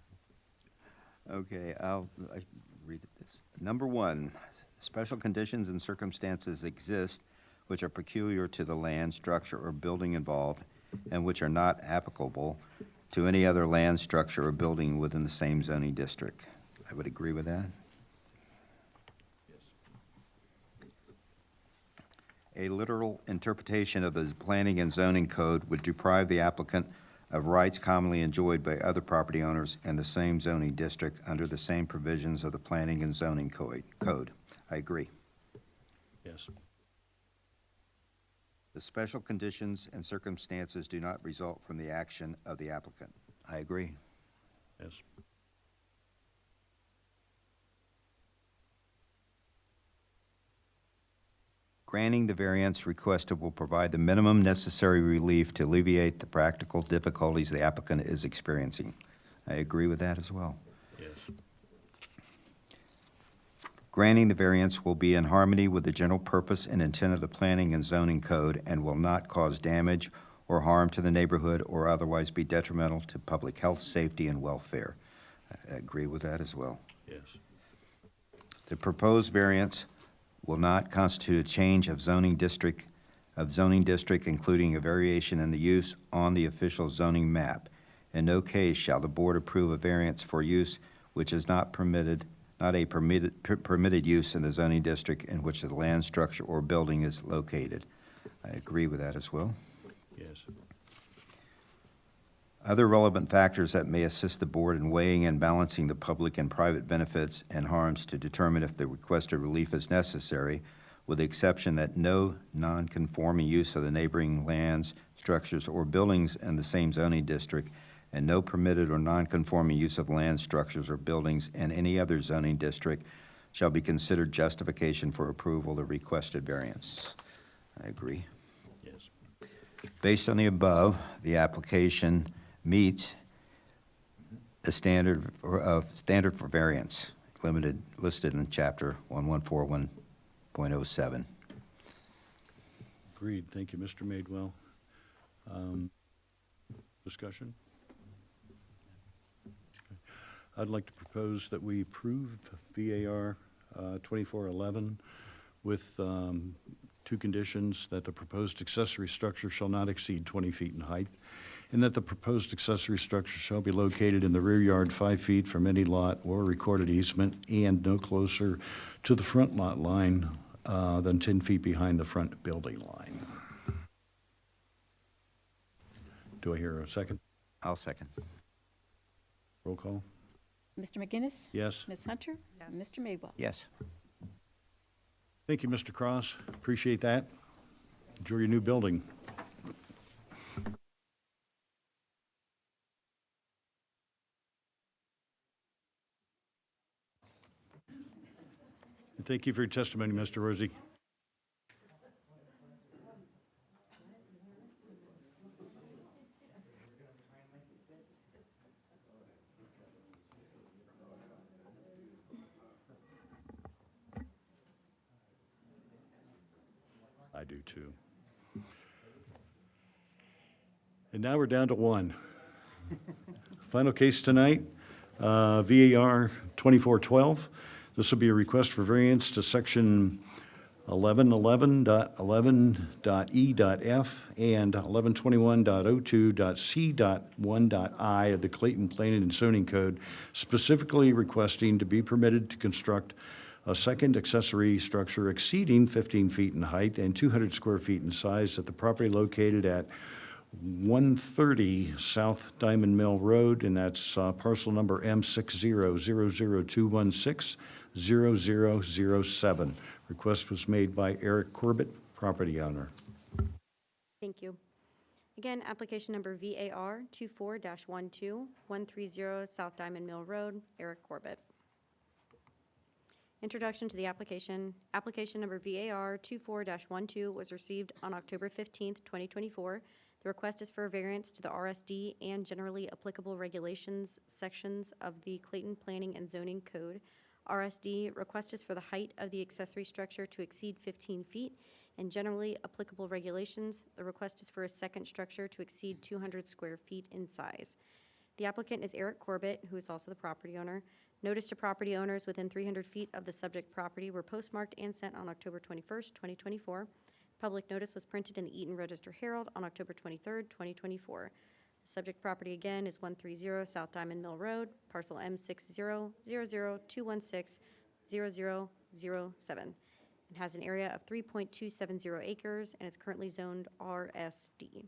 [SPEAKER 5] Okay, I read this. Number one, special conditions and circumstances exist which are peculiar to the land, structure, or building involved, and which are not applicable to any other land, structure, or building within the same zoning district. I would agree with that. A literal interpretation of the planning and zoning code would deprive the applicant of rights commonly enjoyed by other property owners in the same zoning district under the same provisions of the planning and zoning code. I agree.
[SPEAKER 1] Yes.
[SPEAKER 5] The special conditions and circumstances do not result from the action of the applicant. I agree.
[SPEAKER 1] Yes.
[SPEAKER 5] Granting the variance requested will provide the minimum necessary relief to alleviate the practical difficulties the applicant is experiencing. I agree with that as well.
[SPEAKER 1] Yes.
[SPEAKER 5] Granting the variance will be in harmony with the general purpose and intent of the Planning and Zoning Code and will not cause damage or harm to the neighborhood or otherwise be detrimental to public health, safety, and welfare. I agree with that as well.
[SPEAKER 1] Yes.
[SPEAKER 5] The proposed variance will not constitute a change of zoning district, including a variation in the use on the official zoning map. In no case shall the board approve a variance for use which is not a permitted use in the zoning district in which the land, structure, or building is located. I agree with that as well.
[SPEAKER 1] Yes.
[SPEAKER 5] Other relevant factors that may assist the board in weighing and balancing the public and private benefits and harms to determine if the requested relief is necessary, with the exception that no non-conforming use of the neighboring lands, structures, or buildings in the same zoning district, and no permitted or non-conforming use of land, structures, or buildings in any other zoning district shall be considered justification for approval of the requested variance. I agree.
[SPEAKER 1] Yes.
[SPEAKER 5] Based on the above, the application meets the standard for variance listed in chapter 1141.07.
[SPEAKER 1] Agreed. Thank you, Mr. Madewell. Discussion? I'd like to propose that we approve VAR 2411 with two conditions: that the proposed accessory structure shall not exceed 20 feet in height, and that the proposed accessory structure shall be located in the rear yard 5 feet from any lot or recorded easement and no closer to the front lot line than 10 feet behind the front building line. Do I hear a second?
[SPEAKER 5] I'll second.
[SPEAKER 1] Roll call?
[SPEAKER 2] Mr. McGinnis?
[SPEAKER 1] Yes.
[SPEAKER 2] Ms. Hunter?
[SPEAKER 3] Yes.
[SPEAKER 2] And Mr. Madewell?
[SPEAKER 5] Yes.
[SPEAKER 1] Thank you, Mr. Cross. Appreciate that. Enjoy your new building. And thank you for your testimony, Mr. Rosie. I do too. And now we're down to one. Final case tonight, VAR 2412. This will be a request for variance to section 1111.11.e.f and 1121.02.c.1.i of the Clayton Planning and Zoning Code, specifically requesting to be permitted to construct a second accessory structure exceeding 15 feet in height and 200 square feet in size at the property located at 130 South Diamond Mill Road, and that's parcel number M600021600007. Request was made by Eric Corbett, property owner.
[SPEAKER 4] Thank you. Again, application number VAR 24-12130 South Diamond Mill Road, Eric Corbett. Introduction to the application. Application number VAR 24-12 was received on October 15th, 2024. The request is for a variance to the RSD and generally applicable regulations sections of the Clayton Planning and Zoning Code. RSD request is for the height of the accessory structure to exceed 15 feet, and generally applicable regulations, the request is for a second structure to exceed 200 square feet in size. The applicant is Eric Corbett, who is also the property owner. Notice to property owners within 300 feet of the subject property were postmarked and sent on October 21st, 2024. Public notice was printed in the Eaton Register Herald on October 23rd, 2024. The subject property again is 130 South Diamond Mill Road, parcel M600021600007. It has an area of 3.270 acres and is currently zoned RSD.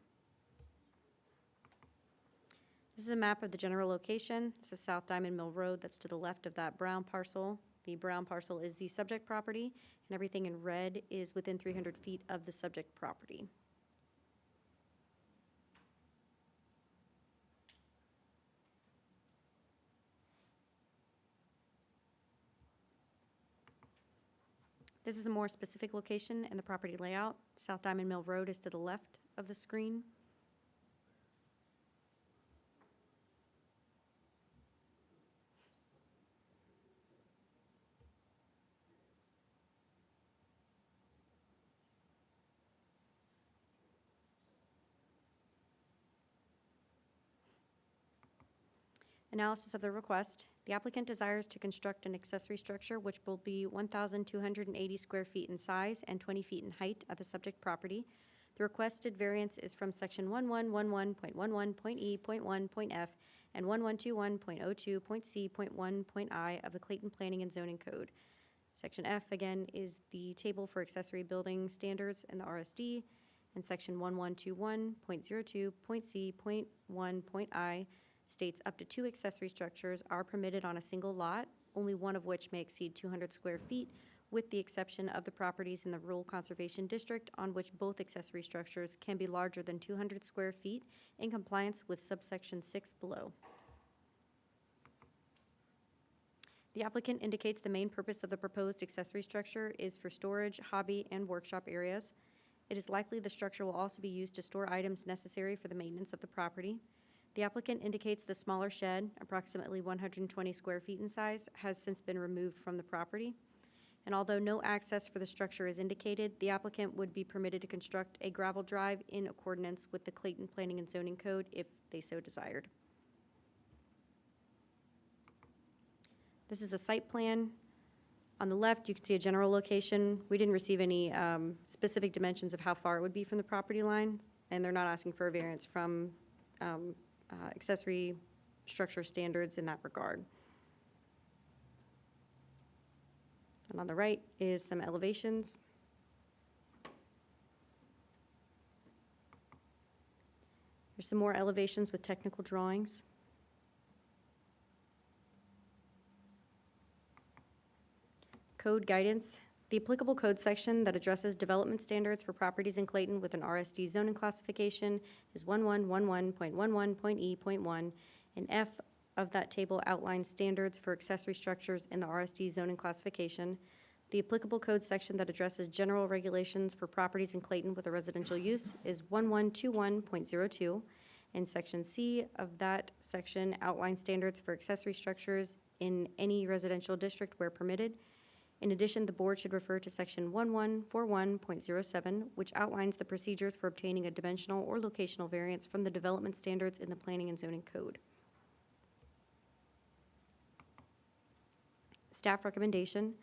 [SPEAKER 4] This is a map of the general location. This is South Diamond Mill Road that's to the left of that brown parcel. The brown parcel is the subject property, and everything in red is within 300 feet of the subject property. This is a more specific location in the property layout. South Diamond Mill Road is to the left of the screen. Analysis of the request. The applicant desires to construct an accessory structure which will be 1,280 square feet in size and 20 feet in height of the subject property. The requested variance is from section 1111.11.E.1.F and 1121.02.C.1.I of the Clayton Planning and Zoning Code. Section F, again, is the table for accessory building standards in the RSD, and section 1121.02.C.1.I states up to 2 accessory structures are permitted on a single lot, only one of which may exceed 200 square feet, with the exception of the properties in the Rural Conservation District on which both accessory structures can be larger than 200 square feet in compliance with subsection 6 below. The applicant indicates the main purpose of the proposed accessory structure is for storage, hobby, and workshop areas. It is likely the structure will also be used to store items necessary for the maintenance of the property. The applicant indicates the smaller shed, approximately 120 square feet in size, has since been removed from the property. And although no access for the structure is indicated, the applicant would be permitted to construct a gravel drive in accordance with the Clayton Planning and Zoning Code if they so desired. This is the site plan. On the left, you can see a general location. We didn't receive any specific dimensions of how far it would be from the property line, and they're not asking for a variance from accessory structure standards in that regard. And on the right is some elevations. There's some more elevations with technical drawings. Code guidance. The applicable code section that addresses development standards for properties in Clayton with an RSD zoning classification is 1111.11.E.1, and F of that table outlines standards for accessory structures in the RSD zoning classification. The applicable code section that addresses general regulations for properties in Clayton with a residential use is 1121.02, and section C of that section outlines standards for accessory structures in any residential district where permitted. In addition, the board should refer to section 1141.07, which outlines the procedures for obtaining a dimensional or locational variance from the development standards in the Planning and Zoning Code. Staff recommendation.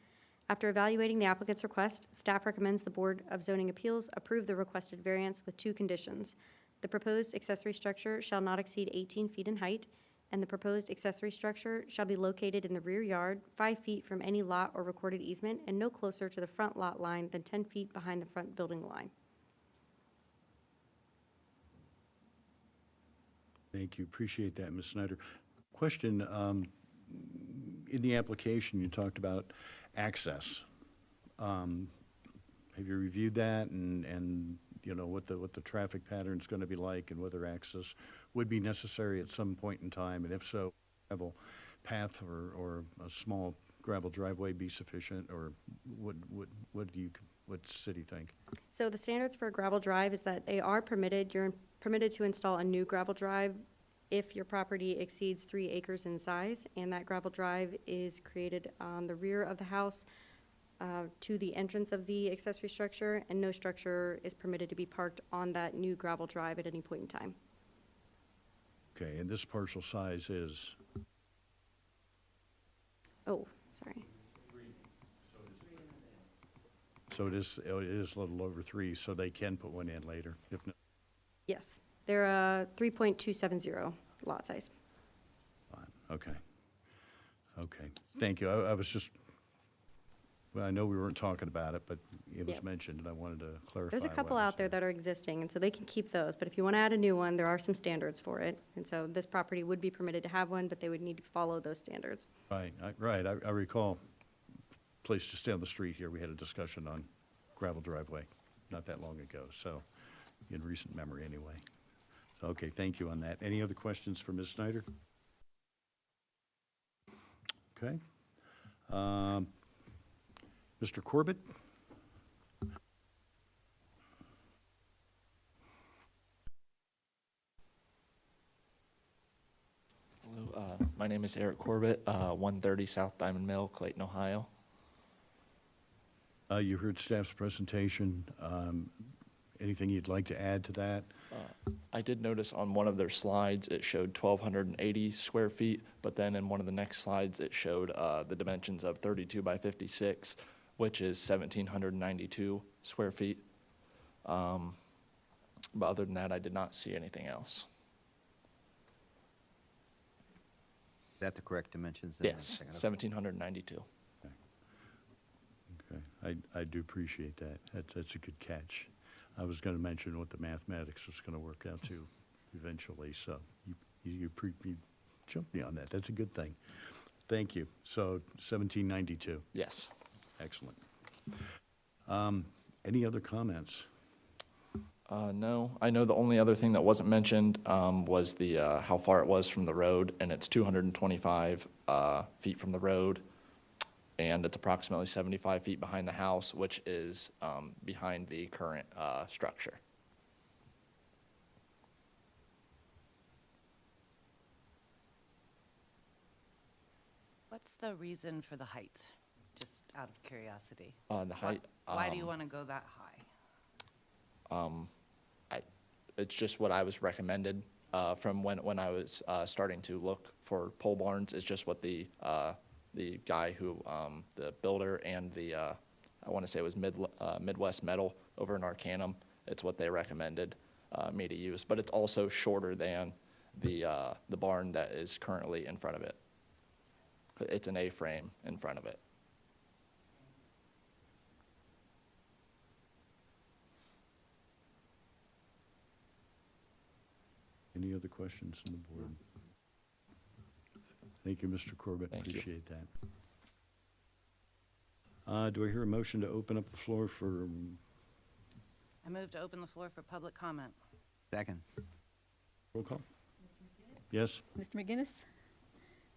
[SPEAKER 4] After evaluating the applicant's request, staff recommends the Board of Zoning Appeals approve the requested variance with 2 conditions. The proposed accessory structure shall not exceed 18 feet in height, and the proposed accessory structure shall be located in the rear yard, 5 feet from any lot or recorded easement, and no closer to the front lot line than 10 feet behind the front building line.
[SPEAKER 1] Thank you. Appreciate that, Ms. Snyder. Question, in the application, you talked about access. Have you reviewed that and you know, what the traffic pattern's going to be like and whether access would be necessary at some point in time? And if so, gravel path or a small gravel driveway be sufficient, or what do city think?
[SPEAKER 4] So the standards for a gravel drive is that they are permitted, you're permitted to install a new gravel drive if your property exceeds 3 acres in size, and that gravel drive is created on the rear of the house to the entrance of the accessory structure, and no structure is permitted to be parked on that new gravel drive at any point in time.
[SPEAKER 1] Okay, and this partial size is?
[SPEAKER 4] Oh, sorry.
[SPEAKER 1] So it is a little over 3, so they can put one in later, if not.
[SPEAKER 4] Yes, they're 3.270 lot size.
[SPEAKER 1] Fine, okay. Okay, thank you. I was just, well, I know we weren't talking about it, but it was
[SPEAKER 4] Yep.
[SPEAKER 1] mentioned, and I wanted to clarify.
[SPEAKER 4] There's a
[SPEAKER 1] what
[SPEAKER 4] couple
[SPEAKER 1] was
[SPEAKER 4] out there that are existing, and so they can keep those, but if you want to add a new one, there are some standards for it. And so this property would be permitted to have one, but they would need to follow those standards.
[SPEAKER 1] Right, I recall, place just down the street here, we had a discussion on gravel driveway not that long ago, so, in recent memory anyway. So, okay, thank you on that. Any other questions for Ms. Snyder? Okay. Mr. Corbett,
[SPEAKER 13] My name is Eric Corbett, 130 South Diamond Mill, Clayton, Ohio.
[SPEAKER 1] You heard staff's presentation. Anything you'd like to add to that?
[SPEAKER 13] I did notice on one of their slides, it showed 1,280 square feet, but then in one of the next slides, it showed the dimensions of 32 by 56, which is 1,792 square feet. But other than that, I did not see anything else.
[SPEAKER 5] Is that the correct dimensions? then?
[SPEAKER 13] Yes, 1,792.
[SPEAKER 1] Okay, I do appreciate that. That's a good catch. I was going to mention what the mathematics was going to work out to eventually, so you jumped me on that. That's a good thing. Thank you. So 1792.
[SPEAKER 13] Yes.
[SPEAKER 1] Excellent. Any other comments?
[SPEAKER 13] No, I know the only other thing that wasn't mentioned was the how far it was from the road, and it's 225 feet from the road, and it's approximately 75 feet behind the house, which is behind the current structure.
[SPEAKER 3] What's the reason for the height? Just out of curiosity.
[SPEAKER 13] The height.
[SPEAKER 3] Why do you want to go that high?
[SPEAKER 13] It's just what I was recommended from when I was starting to look for pole barns. It's just what the guy who, the builder and the, I want to say it was Midwest Metal over in Arcanum. It's what they recommended me to use, but it's also shorter than the barn that is currently in front of it. It's an A-frame in front of it.
[SPEAKER 1] Any other questions from the board? Thank you, Mr. Corbett.
[SPEAKER 13] Thank you.
[SPEAKER 1] Appreciate that. Do I hear a motion to open up the floor for,
[SPEAKER 3] I move to open the floor for public comment.
[SPEAKER 5] Second.
[SPEAKER 1] roll call? Yes?
[SPEAKER 2] Mr. McGinnis?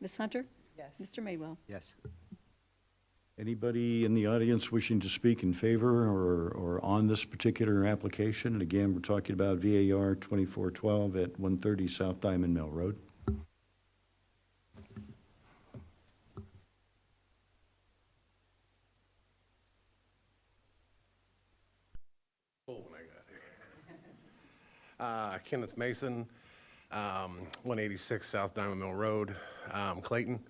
[SPEAKER 2] Ms. Hunter?
[SPEAKER 3] Yes.
[SPEAKER 2] Mr. Madewell?
[SPEAKER 5] Yes.
[SPEAKER 1] Anybody in the audience wishing to speak in favor or on this particular application? And again, we're talking about VAR 2412 at 130 South Diamond Mill Road.
[SPEAKER 14] Oh, when I got here. Kenneth Mason, 186 South Diamond Mill Road, Clayton.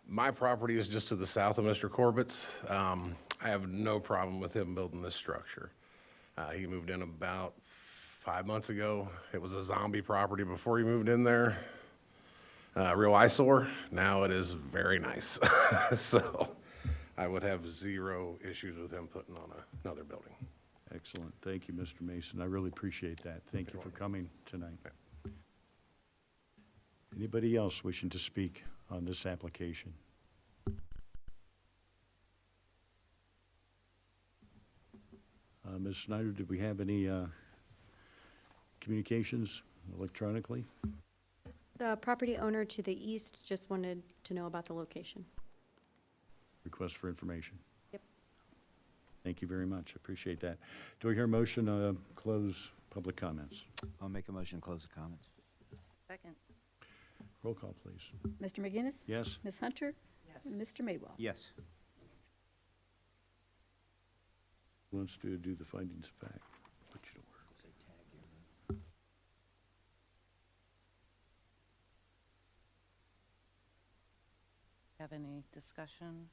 [SPEAKER 14] My property is just to the south of Mr. Corbett's. I have no problem with him building this structure. He moved in about 5 months ago. It was a zombie property before he moved in there. Real eyesore. Now it is very nice. So I would have zero issues with him putting on another building.
[SPEAKER 1] Excellent. Thank you, Mr. Mason. I really appreciate that. Thank you for coming tonight. Anybody else wishing to speak on this application? Ms. Snyder, did we have any communications electronically?
[SPEAKER 4] The property owner to the east just wanted to know about the location.
[SPEAKER 1] Request for information?
[SPEAKER 4] Yep.
[SPEAKER 1] Thank you very much. I appreciate that. Do I hear a motion to close public comments?
[SPEAKER 5] I'll make a motion to close the comments.
[SPEAKER 3] Second.
[SPEAKER 1] Roll call, please.
[SPEAKER 2] Mr. McGinnis?
[SPEAKER 1] Yes?
[SPEAKER 2] Ms. Hunter?
[SPEAKER 3] Yes.
[SPEAKER 2] And Mr. Madewell?
[SPEAKER 5] Yes.
[SPEAKER 1] Who wants to do the findings of fact? Put you to work.
[SPEAKER 3] Have any discussion?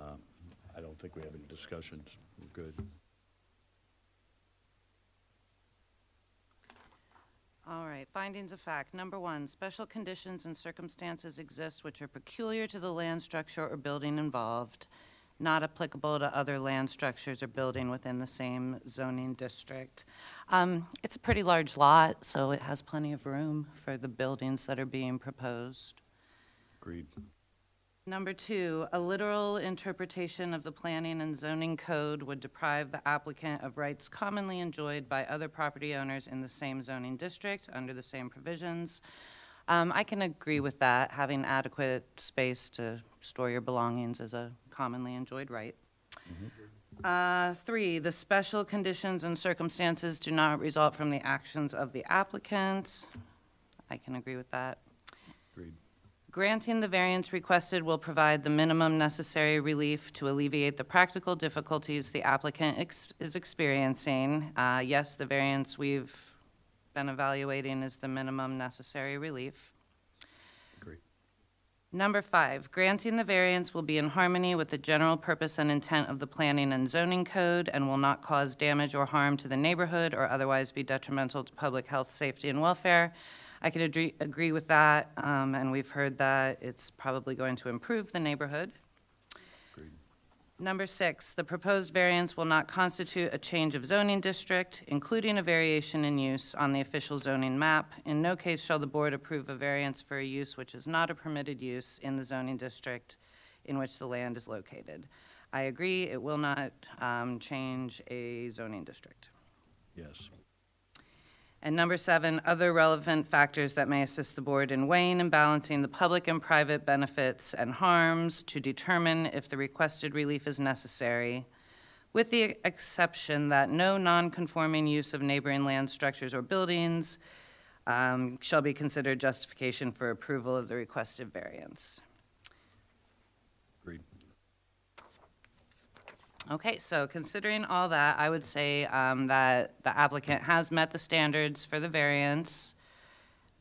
[SPEAKER 1] I don't think we have any discussions. We're good.
[SPEAKER 3] All right, findings of fact. Number one, special conditions and circumstances exist which are peculiar to the land structure or building involved, not applicable to other land structures or building within the same zoning district. It's a pretty large lot, so it has plenty of room for the buildings that are being proposed.
[SPEAKER 1] Agreed.
[SPEAKER 3] Number two, a literal interpretation of the planning and zoning code would deprive the applicant of rights commonly enjoyed by other property owners in the same zoning district under the same provisions. I can agree with that. Having adequate space to store your belongings is a commonly enjoyed right. Three, the special conditions and circumstances do not result from the actions of the applicant. I can agree with that.
[SPEAKER 1] Agreed.
[SPEAKER 3] Granting the variance requested will provide the minimum necessary relief to alleviate the practical difficulties the applicant is experiencing. Yes, the variance we've been evaluating is the minimum necessary relief.
[SPEAKER 1] Agreed.
[SPEAKER 3] Number 5, granting the variance will be in harmony with the general purpose and intent of the Planning and Zoning Code and will not cause damage or harm to the neighborhood or otherwise be detrimental to public health, safety, and welfare. I can agree with that, and we've heard that it's probably going to improve the neighborhood.
[SPEAKER 1] Agreed.
[SPEAKER 3] Number 6, the proposed variance will not constitute a change of zoning district, including a variation in use on the official zoning map. In no case shall the board approve a variance for a use which is not a permitted use in the zoning district in which the land is located. I agree, it will not change a zoning district.
[SPEAKER 1] Yes.
[SPEAKER 3] And number 7, other relevant factors that may assist the board in weighing and balancing the public and private benefits and harms to determine if the requested relief is necessary, with the exception that no non-conforming use of neighboring land structures or buildings shall be considered justification for approval of the requested variance.
[SPEAKER 1] Agreed.
[SPEAKER 3] Okay, so considering all that, I would say that the applicant has met the standards for the variance.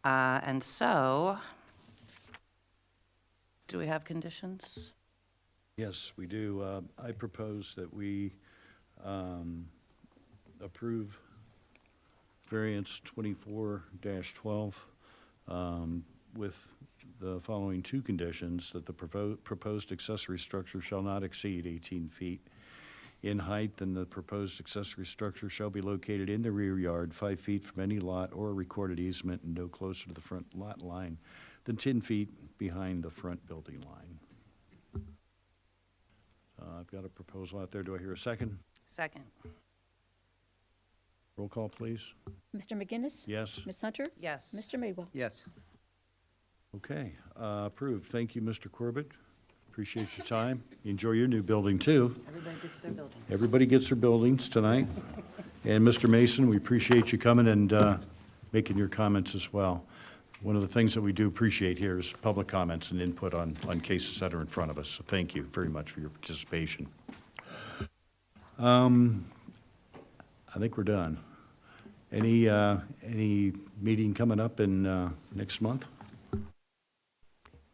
[SPEAKER 3] And so, do we have conditions?
[SPEAKER 1] Yes, we do. I propose that we approve variance 24-12 with the following 2 conditions: that the proposed accessory structure shall not exceed 18 feet in height, and the proposed accessory structure shall be located in the rear yard 5 feet from any lot or recorded easement and no closer to the front lot line than 10 feet behind the front building line. I've got a proposal out there. Do I hear a second?
[SPEAKER 3] Second.
[SPEAKER 1] Roll call, please.
[SPEAKER 2] Mr. McGinnis?
[SPEAKER 1] Yes?
[SPEAKER 2] Ms. Hunter?
[SPEAKER 3] Yes.
[SPEAKER 2] Mr. Madewell?
[SPEAKER 5] Yes.
[SPEAKER 1] Okay, approved. Thank you, Mr. Corbett. Appreciate your time. Enjoy your new building, too.
[SPEAKER 3] Everybody gets their building.
[SPEAKER 1] Everybody gets their buildings tonight. And Mr. Mason, we appreciate you coming and making your comments as well. One of the things that we do appreciate here is public comments and input on cases that are in front of us. So thank you very much for your participation. I think we're done. Any meeting coming up in next month?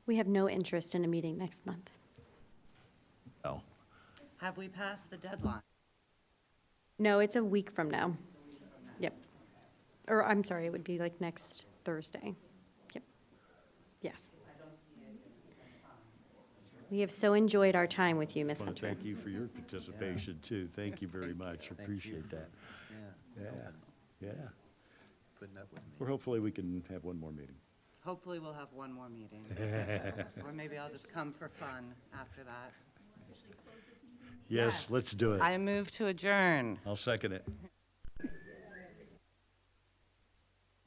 [SPEAKER 4] We have no interest in a meeting next month.
[SPEAKER 1] No.
[SPEAKER 3] Have we passed the deadline?
[SPEAKER 4] No, it's a week from now. Yep. Or, I'm sorry, it would be like next Thursday. Yep. Yes. We have so enjoyed our time with you, Ms.
[SPEAKER 1] I want to
[SPEAKER 4] Hunter.
[SPEAKER 1] thank you for your participation, too. Thank you very much. Appreciate that. Yeah.
[SPEAKER 5] Putting up with me.
[SPEAKER 1] Or hopefully we can have one more meeting.
[SPEAKER 3] Hopefully we'll have one more meeting. Or maybe I'll just come for fun after that.
[SPEAKER 1] Yes, let's do it.
[SPEAKER 3] I move to adjourn.
[SPEAKER 1] I'll second it.